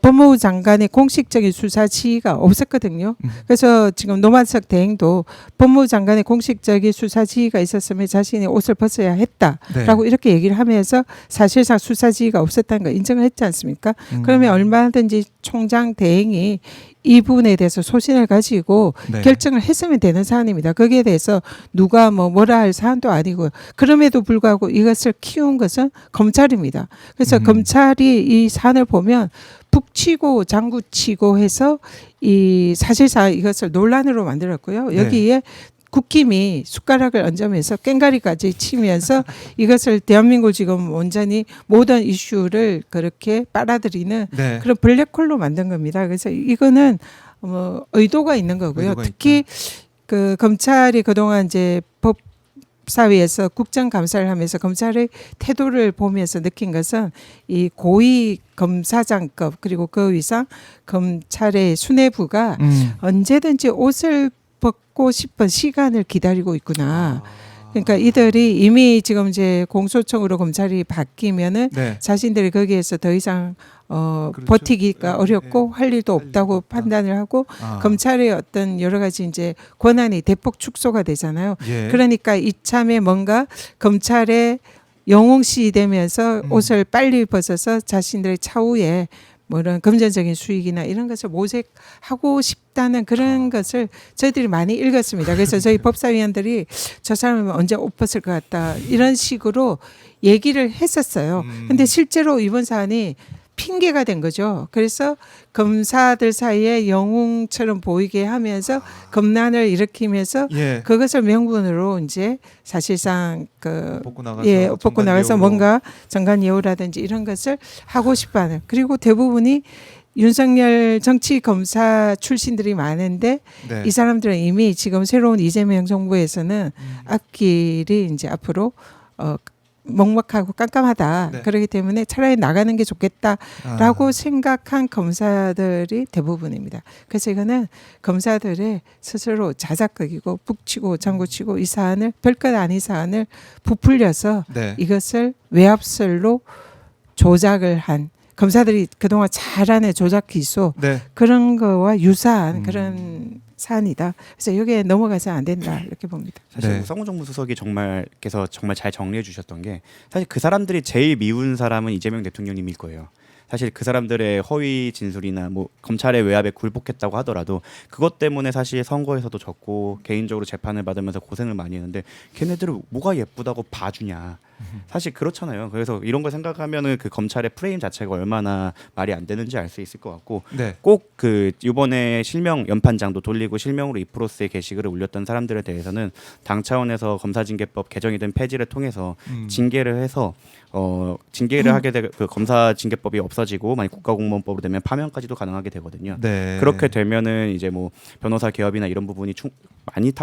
법무부 장관의 공식적인 수사 지휘가 없었거든요. 그래서 지금 노만석 대행도 법무부 장관의 공식적인 수사 지휘가 있었으면 자신이 옷을 벗어야 했다라고 네. 이렇게 얘기를 하면서 사실상 수사 지휘가 없었다는 걸 인정을 했지 않습니까? 그러면 얼마든지 총장 대행이 이 부분에 대해서 소신을 가지고 네. 결정을 했으면 되는 사안입니다. 거기에 대해서 누가 뭐라 할 사안도 아니고요. 그럼에도 불구하고 이것을 키운 것은 검찰입니다. 그래서 검찰이 이 사안을 보면 북치고 장구치고 해서 이 사실상 이것을 논란으로 만들었고요. 여기에 국힘이 숟가락을 얹으면서 깽가리까지 치면서 이것을 대한민국 지금 온전히 모든 이슈를 그렇게 빨아들이는 네. 그런 블랙홀로 만든 겁니다. 그래서 이거는 뭐 의도가 있는 거고요. 의도가 특히 그 검찰이 그동안 이제 법사위에서 국정감사를 하면서 검찰의 태도를 보면서 느낀 것은 이 고위 검사장급 그리고 그 위상 검찰의 수뇌부가 언제든지 옷을 벗고 싶은 시간을 기다리고 있구나. 그러니까 이들이 이미 지금 이제 공소청으로 검찰이 바뀌면은 네. 자신들이 거기에서 더 이상 그렇죠. 버티기가 네, 어렵고 네. 할 일도 할 일도 없다고 없다. 판단을 하고 아. 검찰의 어떤 여러 가지 이제 권한이 대폭 축소가 되잖아요. 예. 그러니까 이참에 뭔가 검찰의 영웅시 되면서 옷을 빨리 벗어서 자신들의 차후에 뭐 이런 금전적인 수익이나 이런 것을 모색하고 싶다는 그런 것을 저희들이 많이 읽었습니다. 그래서 저희 법사위원들이 저 사람은 언제 옷 벗을 것 같다 이런 식으로 얘기를 했었어요. 근데 실제로 이번 사안이 핑계가 된 거죠. 그래서 검사들 사이에 영웅처럼 보이게 하면서 검난을 일으키면서 예. 그것을 명분으로 이제 사실상 그 벗고 나가서 예, 벗고 정관 나가서 예우로. 뭔가 정관 예우라든지 이런 것을 하고 싶어하는 그리고 대부분이 윤석열 정치 검사 출신들이 많은데 네. 이 사람들은 이미 지금 새로운 이재명 정부에서는 앞길이 이제 앞으로 먹먹하고 깜깜하다. 네. 그렇기 때문에 차라리 나가는 게 좋겠다라고 아. 생각한 검사들이 대부분입니다. 그래서 이거는 검사들의 스스로 자작극이고 북치고 장구치고 이 사안을 별것 아닌 사안을 부풀려서 네. 이것을 외압설로 조작을 한 검사들이 그동안 잘하는 조작 기소 네. 그런 거와 유사한 그런 사안이다. 그래서 여기에 넘어가서 안 된다 이렇게 봅니다. 사실 네. 우상호 정무수석이 정말 잘 정리해 주셨던 게 사실 그 사람들이 제일 미운 사람은 이재명 대통령님일 거예요. 사실 그 사람들의 허위 진술이나 뭐 검찰의 외압에 굴복했다고 하더라도 그것 때문에 사실 선거에서도 졌고 개인적으로 재판을 받으면서 고생을 많이 했는데 걔네들은 뭐가 예쁘다고 봐주냐. 사실 그렇잖아요. 그래서 이런 걸 생각하면은 그 검찰의 프레임 자체가 얼마나 말이 안 되는지 알 수 있을 것 같고 네. 꼭 그 이번에 실명 연판장도 돌리고 실명으로 이프로스의 게시글을 올렸던 사람들에 대해서는 당 차원에서 검사징계법 개정이든 폐지를 통해서 징계를 해서 징계를 하게 되 그 검사징계법이 없어지고 만약 국가공무원법으로 되면 파면까지도 가능하게 되거든요. 네. 그렇게 되면은 이제 뭐 변호사 개업이나 이런 부분이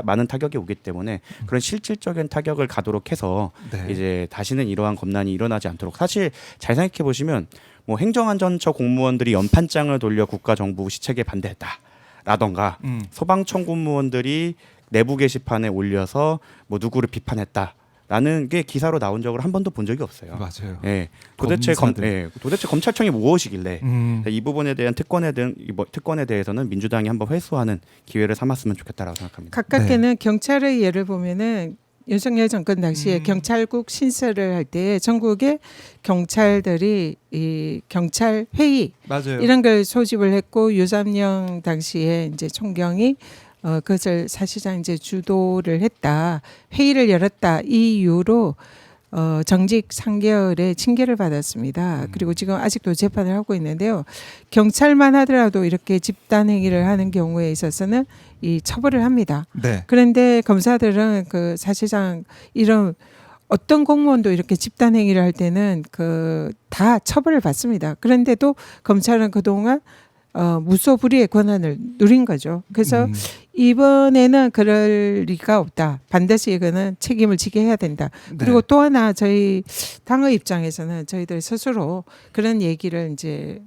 많은 타격이 오기 때문에 그런 실질적인 타격을 가도록 해서 네. 이제 다시는 이러한 검난이 일어나지 않도록 사실 잘 생각해 보시면 뭐 행정안전처 공무원들이 연판장을 돌려 국가정부 시책에 반대했다라던가 소방청 공무원들이 내부 게시판에 올려서 뭐 누구를 비판했다라는 게 기사로 나온 적을 한 번도 본 적이 없어요. 맞아요. 예, 검사들. 도대체 검찰청이 무엇이길래 음. 이 부분에 대한 특권에 대해서는 민주당이 한번 회수하는 기회를 삼았으면 좋겠다라고 생각합니다. 가깝게는 경찰의 예를 보면은 윤석열 정권 당시에 경찰국 신설을 할 때 전국에 경찰들이 이 경찰 회의 맞아요. 이런 걸 소집을 했고 유삼영 당시에 이제 총경이 그것을 사실상 이제 주도를 했다 회의를 열었다 이 이유로 정직 3개월의 징계를 받았습니다. 그리고 지금 아직도 재판을 하고 있는데요. 경찰만 하더라도 이렇게 집단 행위를 하는 경우에 있어서는 이 처벌을 합니다. 네. 그런데 검사들은 그 사실상 이런 어떤 공무원도 이렇게 집단 행위를 할 때는 다 처벌을 받습니다. 그런데도 검찰은 그동안 무소불위의 권한을 누린 거죠. 그래서 음. 이번에는 그럴 리가 없다. 반드시 이거는 책임을 지게 해야 된다. 그리고 네. 또 하나 저희 당의 입장에서는 저희들 스스로 그런 얘기를 이제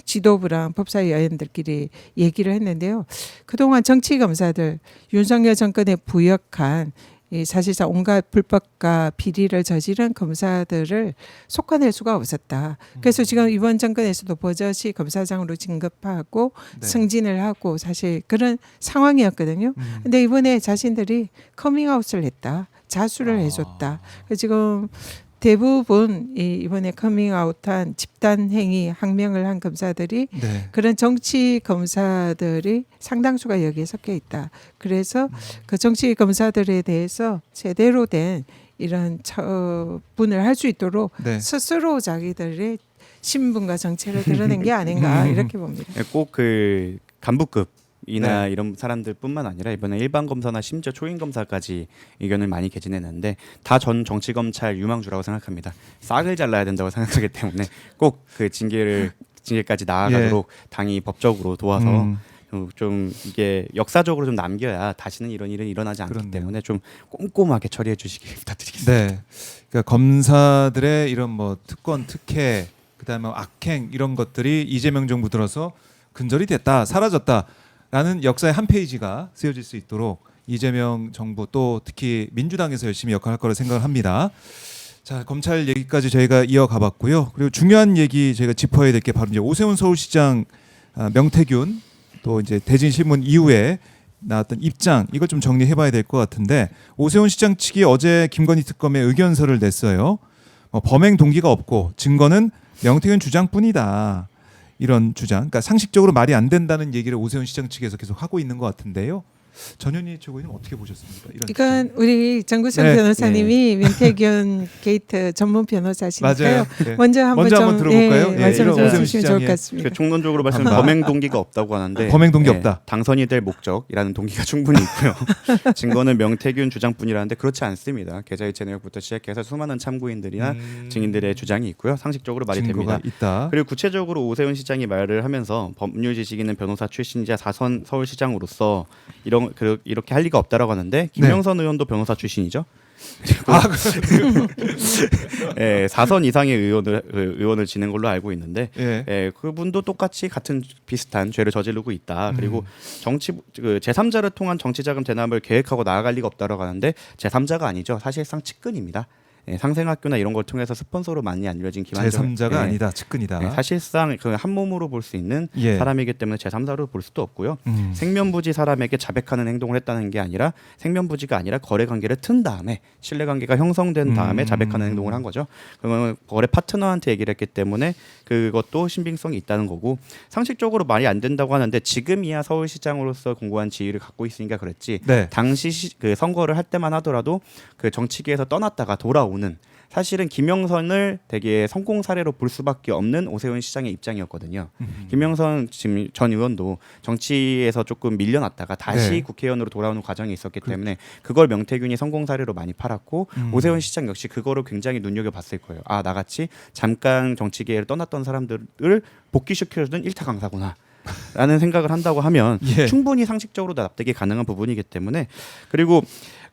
지도부랑 법사위 의원들끼리 얘기를 했는데요. 그동안 정치 검사들 윤석열 정권에 부역한 이 사실상 온갖 불법과 비리를 저지른 검사들을 속아낼 수가 없었다. 그래서 지금 이번 정권에서도 버젓이 검사장으로 진급하고 네. 승진을 하고 사실 그런 상황이었거든요. 근데 이번에 자신들이 커밍아웃을 했다. 자수를 해줬다. 그래서 지금 대부분 이번에 커밍아웃한 집단 행위 항명을 한 검사들이 네. 그런 정치 검사들이 상당수가 여기에 섞여 있다. 그래서 그 정치 검사들에 대해서 제대로 된 이런 처분을 할 수 있도록 네. 스스로 자기들의 신분과 정체를 드러낸 게 아닌가 이렇게 봅니다. 꼭 그 간부급이나 네. 이런 사람들뿐만 아니라 이번에 일반 검사나 심지어 초임 검사까지 의견을 많이 개진했는데 다 전 정치 검찰 유망주라고 생각합니다. 싹을 잘라야 된다고 생각하기 때문에 꼭 그 징계까지 나아가도록 당이 법적으로 도와서 좀 이게 역사적으로 좀 남겨야 다시는 이런 일은 일어나지 않기 그렇네요. 때문에 좀 꼼꼼하게 처리해 주시길 부탁드리겠습니다. 네. 그러니까 검사들의 이런 뭐 특권, 특혜, 그다음에 악행 이런 것들이 이재명 정부 들어서 근절이 됐다, 사라졌다라는 역사의 한 페이지가 쓰여질 수 있도록 이재명 정부 또 특히 민주당에서 열심히 역할할 거라 생각을 합니다. 자, 검찰 얘기까지 저희가 이어가 봤고요. 그리고 중요한 얘기 저희가 짚어야 될 게 바로 이제 오세훈 서울시장, 명태균 또 이제 대진신문 이후에 나왔던 입장 이걸 좀 정리해봐야 될 것 같은데 오세훈 시장 측이 어제 김건희 특검에 의견서를 냈어요. 범행 동기가 없고 증거는 명태균 주장뿐이다. 이런 주장, 그러니까 상식적으로 말이 안 된다는 얘기를 오세훈 시장 측에서 계속 하고 있는 것 같은데요. 전현희 최고위는 어떻게 보셨습니까? 이런 이건 우리 정구성 네. 변호사님이 민태균 게이트 전문 변호사시니까요. 맞아요. 네. 먼저 한번 들어볼까요? 예, 말씀을 이런 좀 오세훈 주시면 좋을 것 시장의 같습니다. 총론적으로 말씀 한번. 범행 동기가 없다고 하는데 범행 동기 없다. 당선이 될 목적이라는 동기가 충분히 있고요. 증거는 명태균 주장뿐이라는데 그렇지 않습니다. 계좌이체 내역부터 시작해서 수많은 참고인들이나 증인들의 주장이 있고요. 상식적으로 말이 증거가 됩니다. 있다. 그리고 구체적으로 오세훈 시장이 말을 하면서 법률 지식 있는 변호사 출신이자 4선 서울시장으로서 이렇게 할 리가 없다라고 하는데 김영선 의원도 변호사 출신이죠. 예, 4선 이상의 의원을 지낸 걸로 알고 있는데 예. 그분도 똑같이 같은 비슷한 죄를 저지르고 있다. 그리고 제3자를 통한 정치자금 대납을 계획하고 나아갈 리가 없다라고 하는데 제3자가 아니죠. 사실상 측근입니다. 예, 상생학교나 이런 걸 통해서 스폰서로 많이 알려진 김한정 제3자가 예, 아니다. 측근이다. 예, 사실상 그 한 몸으로 볼 수 있는 예. 사람이기 때문에 제3자로 볼 수도 없고요. 음. 생면부지 사람에게 자백하는 행동을 했다는 게 아니라 생면부지가 아니라 거래 관계를 튼 다음에 신뢰 관계가 형성된 다음에 자백하는 행동을 한 거죠. 그러면 거래 파트너한테 얘기를 했기 때문에 그것도 신빙성이 있다는 거고 상식적으로 말이 안 된다고 하는데 지금이야 서울시장으로서 공고한 지위를 갖고 있으니까 그랬지. 네. 당시 그 선거를 할 때만 하더라도 그 정치계에서 떠났다가 돌아오는 사실은 김영선을 되게 성공 사례로 볼 수밖에 없는 오세훈 시장의 입장이었거든요. 김영선 지금 전 의원도 정치에서 조금 밀려났다가 다시 네. 국회의원으로 돌아오는 과정이 있었기 때문에 그걸 명태균이 성공 사례로 많이 팔았고 오세훈 시장 역시 그거를 굉장히 눈여겨봤을 거예요. 아, 나같이 잠깐 정치계를 떠났던 사람들을 복귀시켜주는 일타 강사구나. 라는 생각을 한다고 하면 예. 충분히 상식적으로 납득이 가능한 부분이기 때문에 그리고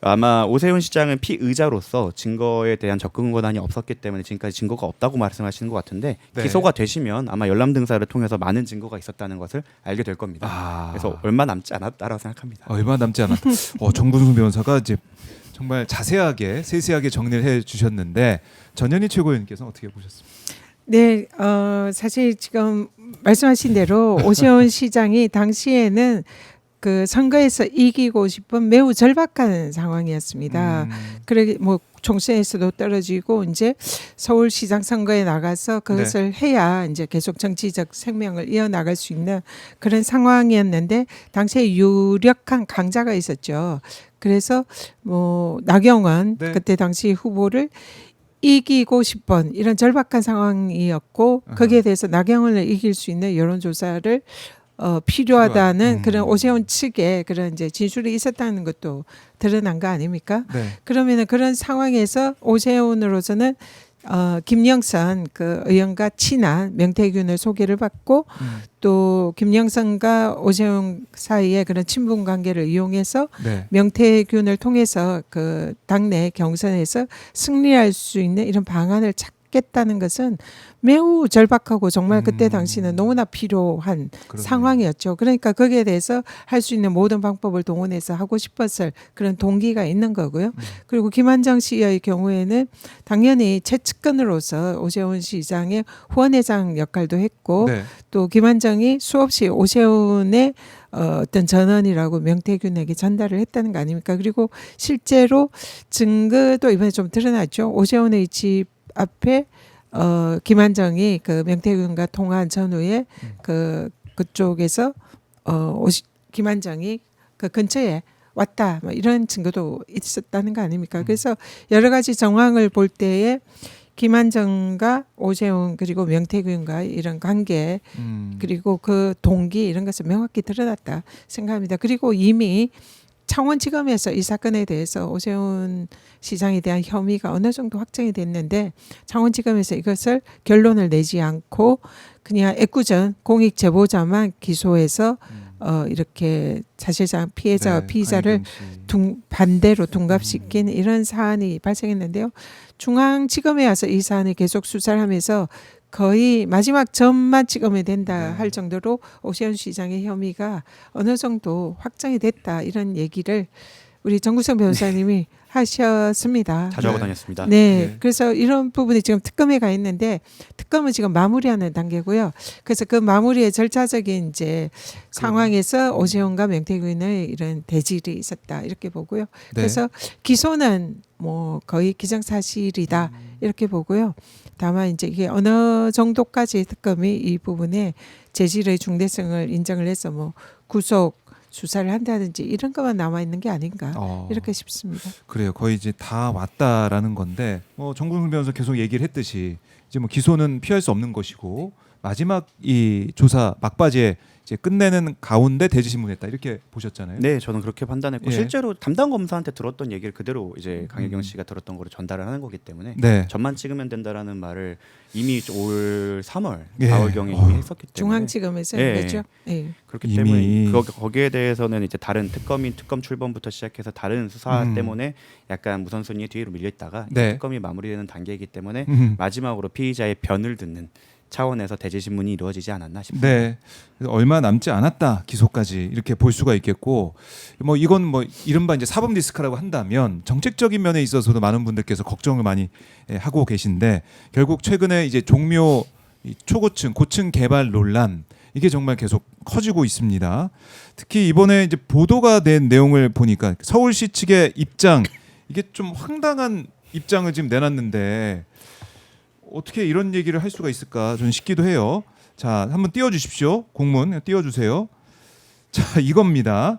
아마 오세훈 시장은 피의자로서 증거에 대한 접근 권한이 없었기 때문에 지금까지 증거가 없다고 말씀하시는 것 같은데 네. 기소가 되시면 아마 열람 등사를 통해서 많은 증거가 있었다는 것을 알게 될 겁니다. 그래서 얼마 남지 않았다라고 생각합니다. 얼마 남지 않았다. 정근승 변호사가 이제 정말 자세하게 세세하게 정리를 해주셨는데 전현희 최고위원께서는 어떻게 보셨습니까? 네, 사실 지금 말씀하신 대로 오세훈 시장이 당시에는 그 선거에서 이기고 싶은 매우 절박한 상황이었습니다. 그래 뭐 총선에서도 떨어지고 이제 서울시장 선거에 나가서 그것을 해야 이제 계속 정치적 생명을 이어나갈 수 있는 그런 상황이었는데 당시에 유력한 강자가 있었죠. 그래서 뭐 나경원 네. 그때 당시 후보를 이기고 싶은 이런 절박한 상황이었고 거기에 대해서 나경원을 이길 수 있는 여론조사를 필요하다는 필요한, 그런 오세훈 측의 그런 이제 진술이 있었다는 것도 드러난 거 아닙니까? 네. 그러면은 그런 상황에서 오세훈으로서는 김영선 그 의원과 친한 명태균을 소개를 받고 또 김영선과 오세훈 사이의 그런 친분 관계를 이용해서 네. 명태균을 통해서 그 당내 경선에서 승리할 수 있는 이런 방안을 찾겠다는 것은 매우 절박하고 정말 그때 당시는 너무나 필요한 그렇네요. 상황이었죠. 그러니까 거기에 대해서 할 수 있는 모든 방법을 동원해서 하고 싶었을 그런 동기가 있는 거고요. 그리고 김한정 씨의 경우에는 당연히 최측근으로서 오세훈 시장의 후원회장 역할도 했고 네. 또 김한정이 수없이 오세훈의 어떤 전언이라고 명태균에게 전달을 했다는 거 아닙니까? 그리고 실제로 증거도 이번에 좀 드러났죠. 오세훈의 집 앞에 김한정이 그 명태균과 통화한 전후에 그쪽에서 김한정이 그 근처에 왔다 뭐 이런 증거도 있었다는 거 아닙니까? 그래서 여러 가지 정황을 볼 때에 김한정과 오세훈 그리고 명태균과 이런 관계 그리고 그 동기 이런 것을 명확히 드러났다 생각합니다. 그리고 이미 창원지검에서 이 사건에 대해서 오세훈 시장에 대한 혐의가 어느 정도 확정이 됐는데 창원지검에서 이것을 결론을 내지 않고 그냥 애꿎은 공익 제보자만 기소해서 이렇게 사실상 피해자와 네, 피의자를 강희경 씨. 반대로 둔갑시킨 이런 사안이 발생했는데요. 중앙지검에 와서 이 사안을 계속 수사를 하면서 거의 마지막 점만 찍으면 된다 네. 할 정도로 오세훈 시장의 혐의가 어느 정도 확정이 됐다 이런 얘기를 우리 정구성 변호사님이 하셨습니다. 자주 하고 네. 다녔습니다. 네, 네. 그래서 이런 부분이 지금 특검에 가 있는데 특검은 지금 마무리하는 단계고요. 그래서 그 마무리의 절차적인 이제 상황에서 오세훈과 명태균의 이런 대질이 있었다 이렇게 보고요. 네. 그래서 기소는 뭐 거의 기정사실이다 이렇게 보고요. 다만 이제 이게 어느 정도까지 특검이 이 부분에 재질의 중대성을 인정을 해서 뭐 구속 수사를 한다든지 이런 것만 남아 있는 게 아닌가 이렇게 싶습니다. 그래요. 거의 이제 다 왔다라는 건데 정국승 변호사 계속 얘기를 했듯이 이제 뭐 기소는 피할 수 없는 것이고 마지막 이 조사 막바지에 이제 끝내는 가운데 대지신문했다 이렇게 보셨잖아요. 네, 저는 그렇게 판단했고 예. 실제로 담당 검사한테 들었던 얘기를 그대로 이제 강혜경 씨가 들었던 거를 전달을 하는 거기 때문에 네. 점만 찍으면 된다라는 말을 이미 올 3월, 예. 4월경에 이미 했었기 때문에 중앙지검에서 예. 그렇죠. 예. 그렇기 이미. 때문에 거기에 대해서는 이제 다른 특검 출범부터 시작해서 다른 수사 때문에 약간 우선순위에 뒤로 밀려 있다가 네. 특검이 마무리되는 단계이기 때문에 음. 마지막으로 피의자의 변을 듣는 차원에서 대지신문이 이루어지지 않았나 싶습니다. 네. 그래서 얼마 남지 않았다 기소까지 이렇게 볼 수가 있겠고 뭐 이건 뭐 이른바 이제 사법 리스크라고 한다면 정책적인 면에 있어서도 많은 분들께서 걱정을 많이 하고 계신데 결국 최근에 이제 종묘 이 초고층 고층 개발 논란 이게 정말 계속 커지고 있습니다. 특히 이번에 이제 보도가 된 내용을 보니까 서울시 측의 입장 이게 좀 황당한 입장을 지금 내놨는데 어떻게 이런 얘기를 할 수가 있을까 저는 싶기도 해요. 자, 한번 띄워주십시오. 공문 띄워주세요. 자, 이겁니다.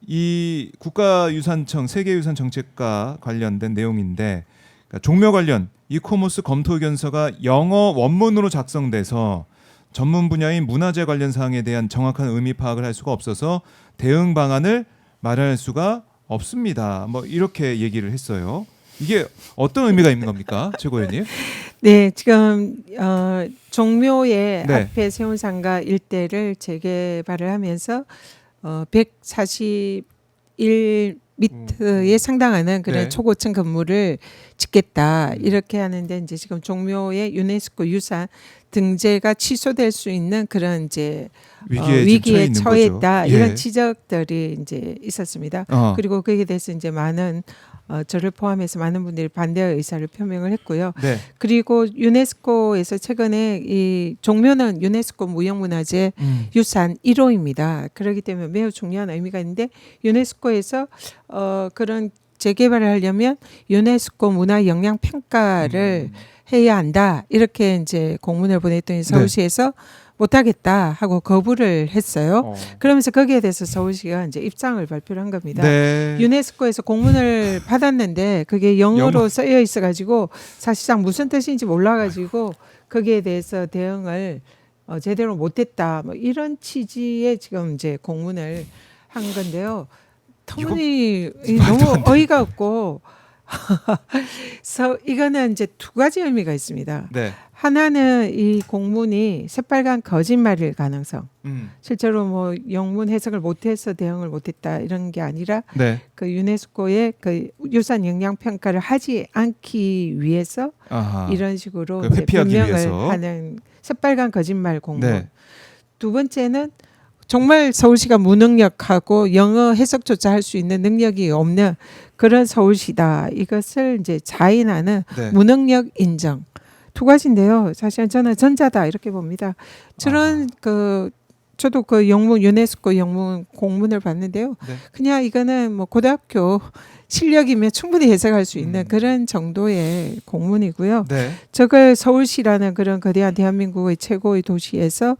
이 국가유산청 세계유산정책과 관련된 내용인데 그러니까 종묘 관련 이코머스 검토 의견서가 영어 원문으로 작성돼서 전문 분야인 문화재 관련 사항에 대한 정확한 의미 파악을 할 수가 없어서 대응 방안을 마련할 수가 없습니다. 뭐 이렇게 얘기를 했어요. 이게 어떤 의미가 있는 겁니까, 최고위원님? 네, 지금 종묘의 네. 앞에 세운 상가 일대를 재개발을 하면서 141m에 상당하는 그런 네. 초고층 건물을 짓겠다 이렇게 하는데 이제 지금 종묘의 유네스코 유산 등재가 취소될 수 있는 그런 이제 위기에 처했다 예. 이런 지적들이 이제 있었습니다. 그리고 거기에 대해서 이제 많은 저를 포함해서 많은 분들이 반대의 의사를 표명을 했고요. 네. 그리고 유네스코에서 최근에 이 종묘는 유네스코 무형문화재 유산 1호입니다. 그렇기 때문에 매우 중요한 의미가 있는데 유네스코에서 그런 재개발을 하려면 유네스코 문화 영향 평가를 해야 한다. 이렇게 이제 공문을 보냈더니 서울시에서 못하겠다 하고 거부를 했어요. 그러면서 거기에 대해서 서울시가 이제 입장을 발표를 한 겁니다. 네. 유네스코에서 공문을 받았는데 그게 영어로 쓰여 있어가지고 사실상 무슨 뜻인지 몰라가지고 거기에 대해서 대응을 제대로 못했다. 뭐 이런 취지의 지금 이제 공문을 한 건데요. 터무니 너무 어이가 없고 그래서 이거는 이제 두 가지 의미가 있습니다. 네. 하나는 이 공문이 새빨간 거짓말일 가능성. 실제로 뭐 영문 해석을 못해서 대응을 못했다 이런 게 아니라 네. 그 유네스코의 그 유산 영향 평가를 하지 않기 위해서 아하. 이런 식으로 그 이제 회피하기 변명을 위해서. 하는 새빨간 거짓말 공문. 네. 두 번째는 정말 서울시가 무능력하고 영어 해석조차 할 수 있는 능력이 없는 그런 서울시다. 이것을 이제 자인하는 네. 무능력 인정. 두 가지인데요. 사실은 저는 전자다 이렇게 봅니다. 저는 저도 그 영문 유네스코 영문 공문을 봤는데요. 네. 그냥 이거는 뭐 고등학교 실력이면 충분히 해석할 수 있는 그런 정도의 공문이고요. 네. 저걸 서울시라는 그런 거대한 대한민국의 최고의 도시에서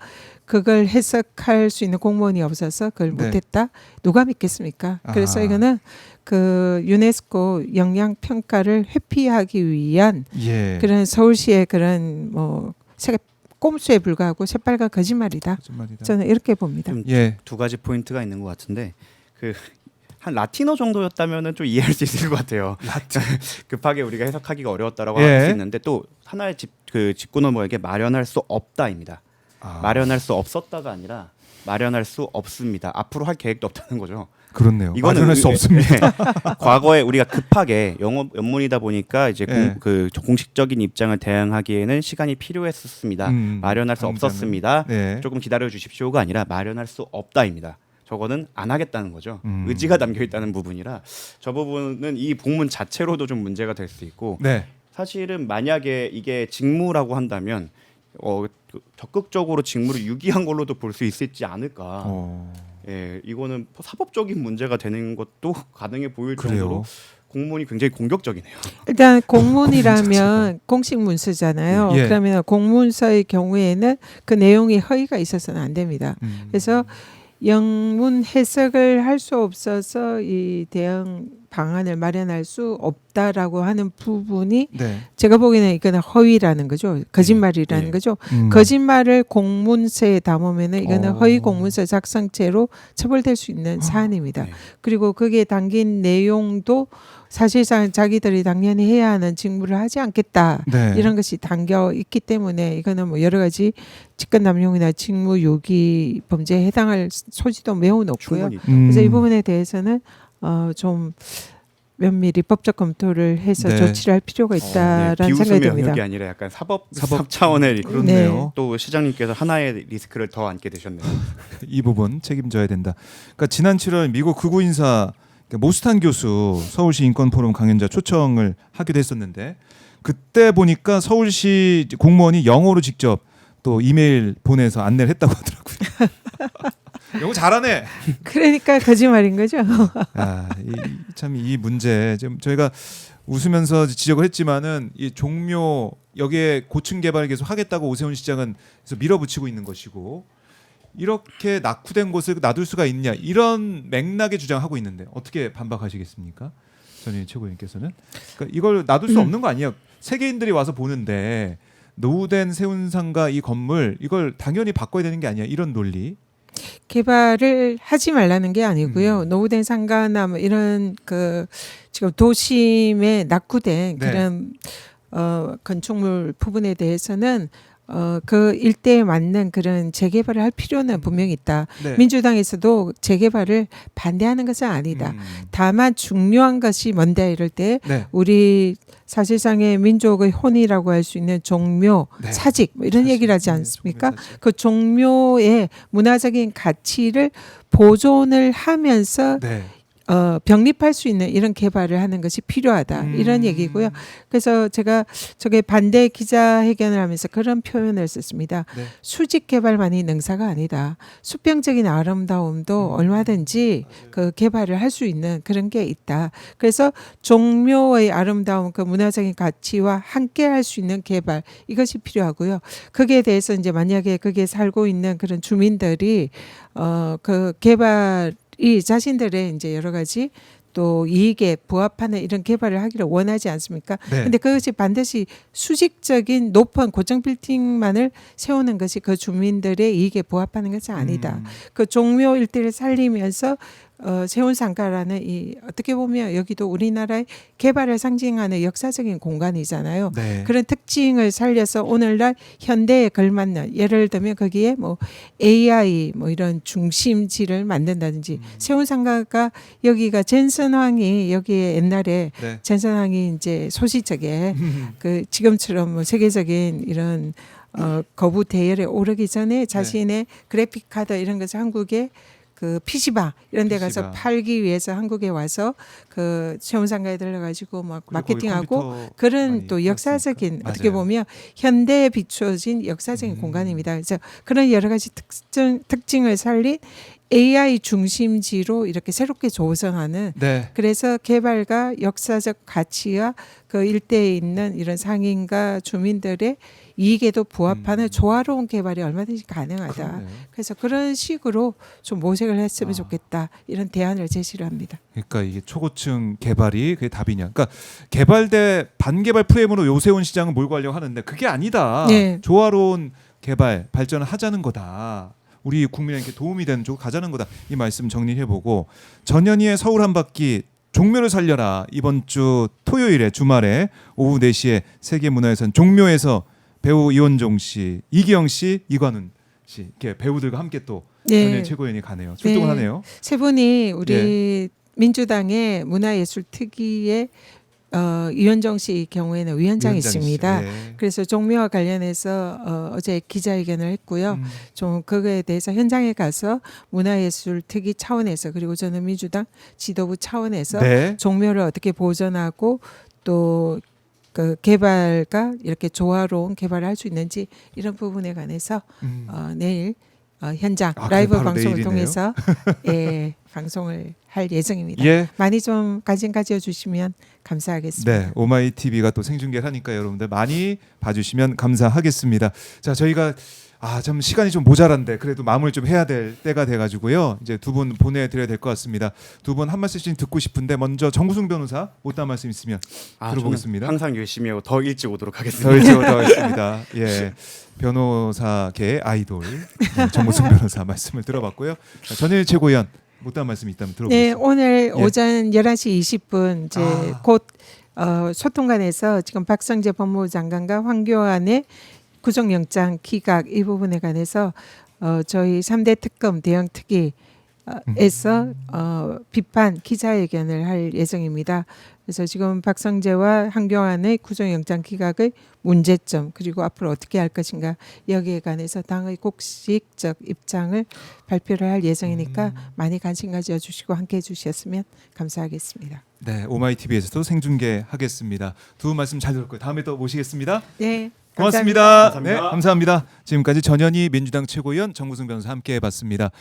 그걸 해석할 수 있는 공무원이 없어서 그걸 네. 못했다. 누가 믿겠습니까? 그래서 아하. 이거는 그 유네스코 영향 평가를 회피하기 위한 예. 그런 서울시의 그런 뭐 꼼수에 불과하고 새빨간 거짓말이다. 거짓말이다. 저는 이렇게 봅니다. 좀 예. 두 가지 포인트가 있는 것 같은데 그 한 라틴어 정도였다면은 좀 이해할 수 있을 것 같아요. 급하게 우리가 해석하기가 어려웠다라고 예. 할 수 있는데 또 하나의 직구너머에게 마련할 수 없다입니다. 아, 마련할 수 없었다가 아니라 마련할 수 없습니다. 앞으로 할 계획도 없다는 거죠. 그렇네요. 이거는 마련할 수 없습니다. 과거에 우리가 급하게 영어 연문이다 보니까 이제 예. 공식적인 입장을 대응하기에는 시간이 필요했었습니다. 마련할 수 당장은. 없었습니다. 네. 조금 기다려 주십시오가 아니라 마련할 수 없다입니다. 저거는 안 하겠다는 거죠. 음. 의지가 담겨 있다는 부분이라 저 부분은 이 공문 자체로도 좀 문제가 될 수 있고 네. 사실은 만약에 이게 직무라고 한다면 적극적으로 직무를 유기한 걸로도 볼 수 있지 않을까. 예, 이거는 사법적인 문제가 되는 것도 가능해 보일 그래요. 정도로 공문이 굉장히 공격적이네요. 일단 공문이라면 공식 문서잖아요. 예. 그러면 공문서의 경우에는 그 내용이 허위가 있어서는 안 됩니다. 그래서 영문 해석을 할 수 없어서 이 대응 방안을 마련할 수 없다라고 하는 부분이 네. 제가 보기에는 이거는 허위라는 거죠. 거짓말이라는 예. 거죠. 거짓말을 공문서에 담으면 이거는 허위 공문서 작성죄로 처벌될 수 있는 사안입니다. 네. 그리고 거기에 담긴 내용도 사실상 자기들이 당연히 해야 하는 직무를 하지 않겠다. 네. 이런 것이 담겨 있기 때문에 이거는 뭐 여러 가지 직권남용이나 직무유기 범죄에 해당할 소지도 매우 높고요. 충분히 그래서 이 부분에 대해서는 좀 면밀히 법적 검토를 해서 네. 조치를 할 필요가 있다라는 생각이 비웃음의 듭니다. 영역이 아니라 약간 사법 차원의 그렇네요. 또 시장님께서 하나의 리스크를 더 안게 되셨네요. 이 부분 책임져야 된다. 그러니까 지난 7월 미국 극우 인사 모스탄 교수 서울시 인권포럼 강연자 초청을 하기도 했었는데 그때 보니까 서울시 공무원이 영어로 직접 또 이메일 보내서 안내를 했다고 하더라고요. 영어 잘하네. 그러니까 거짓말인 거죠. 참 이 문제 좀 저희가 웃으면서 지적을 했지만은 이 종묘 여기에 고층 개발 계속 하겠다고 오세훈 시장은 그래서 밀어붙이고 있는 것이고 이렇게 낙후된 곳을 놔둘 수가 있냐 이런 맥락의 주장하고 있는데 어떻게 반박하시겠습니까? 전현희 최고위원께서는 그러니까 이걸 놔둘 수 없는 거 아니에요. 세계인들이 와서 보는데 노후된 세운상가 이 건물 이걸 당연히 바꿔야 되는 게 아니야 이런 논리. 개발을 하지 말라는 게 아니고요. 노후된 상가나 뭐 이런 그 지금 도심에 낙후된 네. 그런 건축물 부분에 대해서는 그 일대에 맞는 그런 재개발을 할 필요는 분명히 있다. 네. 민주당에서도 재개발을 반대하는 것은 아니다. 다만 중요한 것이 뭔가 이럴 때 네. 우리 사실상의 민족의 혼이라고 할 수 있는 종묘, 네. 사직 뭐 이런 사직, 얘기를 하지 네, 않습니까? 종묘, 사직. 그 종묘의 문화적인 가치를 보존을 하면서 네. 병립할 수 있는 이런 개발을 하는 것이 필요하다. 이런 얘기고요. 그래서 제가 저게 반대 기자회견을 하면서 그런 표현을 썼습니다. 네. 수직 개발만이 능사가 아니다. 수평적인 아름다움도 얼마든지 그 개발을 할 수 있는 그런 게 있다. 그래서 종묘의 아름다움, 그 문화적인 가치와 함께 할 수 있는 개발 이것이 필요하고요. 거기에 대해서 이제 만약에 거기에 살고 있는 그런 주민들이 그 개발 이 자신들의 이제 여러 가지 또 이익에 부합하는 이런 개발을 하기를 원하지 않습니까? 네. 근데 그것이 반드시 수직적인 높은 고층 빌딩만을 세우는 것이 그 주민들의 이익에 부합하는 것은 아니다. 그 종묘 일대를 살리면서 세운 상가라는 이 어떻게 보면 여기도 우리나라의 개발을 상징하는 역사적인 공간이잖아요. 네. 그런 특징을 살려서 오늘날 현대에 걸맞는 예를 들면 거기에 뭐 AI 뭐 이런 중심지를 만든다든지 세운 상가가 여기가 젠선왕이 여기에 옛날에 네. 젠선왕이 이제 소시적에 그 지금처럼 뭐 세계적인 이런 거부 대열에 오르기 전에 자신의 그래픽 카드 이런 것을 한국에 그 PC방 이런 데 가서 PC방. 팔기 위해서 한국에 와서 그 세운상가에 들러가지고 막 그리고 거기 마케팅하고 컴퓨터 그런 많이 또 역사적인 팔았으니까. 어떻게 맞아요. 보면 현대에 비추어진 역사적인 공간입니다. 그래서 그런 여러 가지 특징을 살린 AI 중심지로 이렇게 새롭게 조성하는 네. 그래서 개발과 역사적 가치와 그 일대에 있는 이런 상인과 주민들의 이익에도 부합하는 조화로운 개발이 얼마든지 가능하다. 그러네요. 그래서 그런 식으로 좀 모색을 했으면 아. 좋겠다. 이런 대안을 제시를 합니다. 그러니까 이게 초고층 개발이 그게 답이냐? 그러니까 개발대 반개발 프레임으로 요새온 시장을 몰고 가려고 하는데 그게 아니다. 네. 조화로운 개발 발전을 하자는 거다. 우리 국민에게 도움이 되는 쪽으로 가자는 거다. 이 말씀 정리해보고 전현희의 서울 한 바퀴 종묘를 살려라. 이번 주 토요일에 주말에 오후 4시에 세계문화유산 종묘에서 배우 이원종 씨, 이기영 씨, 이관훈 씨 이렇게 배우들과 함께 또 네. 전현희 최고위원이 가네요. 출동을 네. 하네요. 세 분이 우리 민주당의 문화예술특위의 이현정 씨 경우에는 위원장이십니다. 네. 그래서 종묘와 관련해서 어제 기자회견을 했고요. 좀 그거에 대해서 현장에 가서 문화예술특위 차원에서 그리고 저는 민주당 지도부 차원에서 네. 종묘를 어떻게 보존하고 또 그 개발과 이렇게 조화로운 개발을 할 수 있는지 이런 부분에 관해서 내일 현장 아, 라이브 바로 방송을 내일이네요. 통해서 방송을 할 예정입니다. 예. 많이 좀 가져주시면 감사하겠습니다. 네, 오마이 TV가 또 생중계를 하니까 여러분들 많이 봐주시면 감사하겠습니다. 자, 저희가 좀 시간이 좀 모자란데 그래도 마무리 좀 해야 될 때가 돼가지고요. 이제 두 분 보내드려야 될 것 같습니다. 두 분 한 말씀씩 듣고 싶은데 먼저 정구승 변호사 못다한 말씀 있으면 들어보겠습니다. 저는 항상 열심히 하고 더 일찍 오도록 하겠습니다. 더 일찍 오도록하겠습니다. 예, 변호사계 아이돌 정구승 변호사 말씀을 들어봤고요. 자, 전현희 최고위원 못다한 말씀이 있다면 네, 들어보겠습니다. 오늘 예. 오전 11시 20분 이제 아. 곧 소통관에서 지금 박성재 법무부 장관과 황교안의 구속영장 기각 이 부분에 관해서 저희 3대 특검 대형 특위에서 비판 기자회견을 할 예정입니다. 그래서 지금 박성재와 황교안의 구속영장 기각의 문제점 그리고 앞으로 어떻게 할 것인가 여기에 관해서 당의 공식적 입장을 발표를 할 예정이니까 많이 관심 가져주시고 함께해 주셨으면 감사하겠습니다. 네, 오마이 TV에서도 생중계하겠습니다. 두 분 말씀 잘 들었고요. 다음에 또 모시겠습니다. 네, 고맙습니다. 감사합니다. 네, 감사합니다. 지금까지 전현희 민주당 최고위원 정구승 변호사 함께 해봤습니다.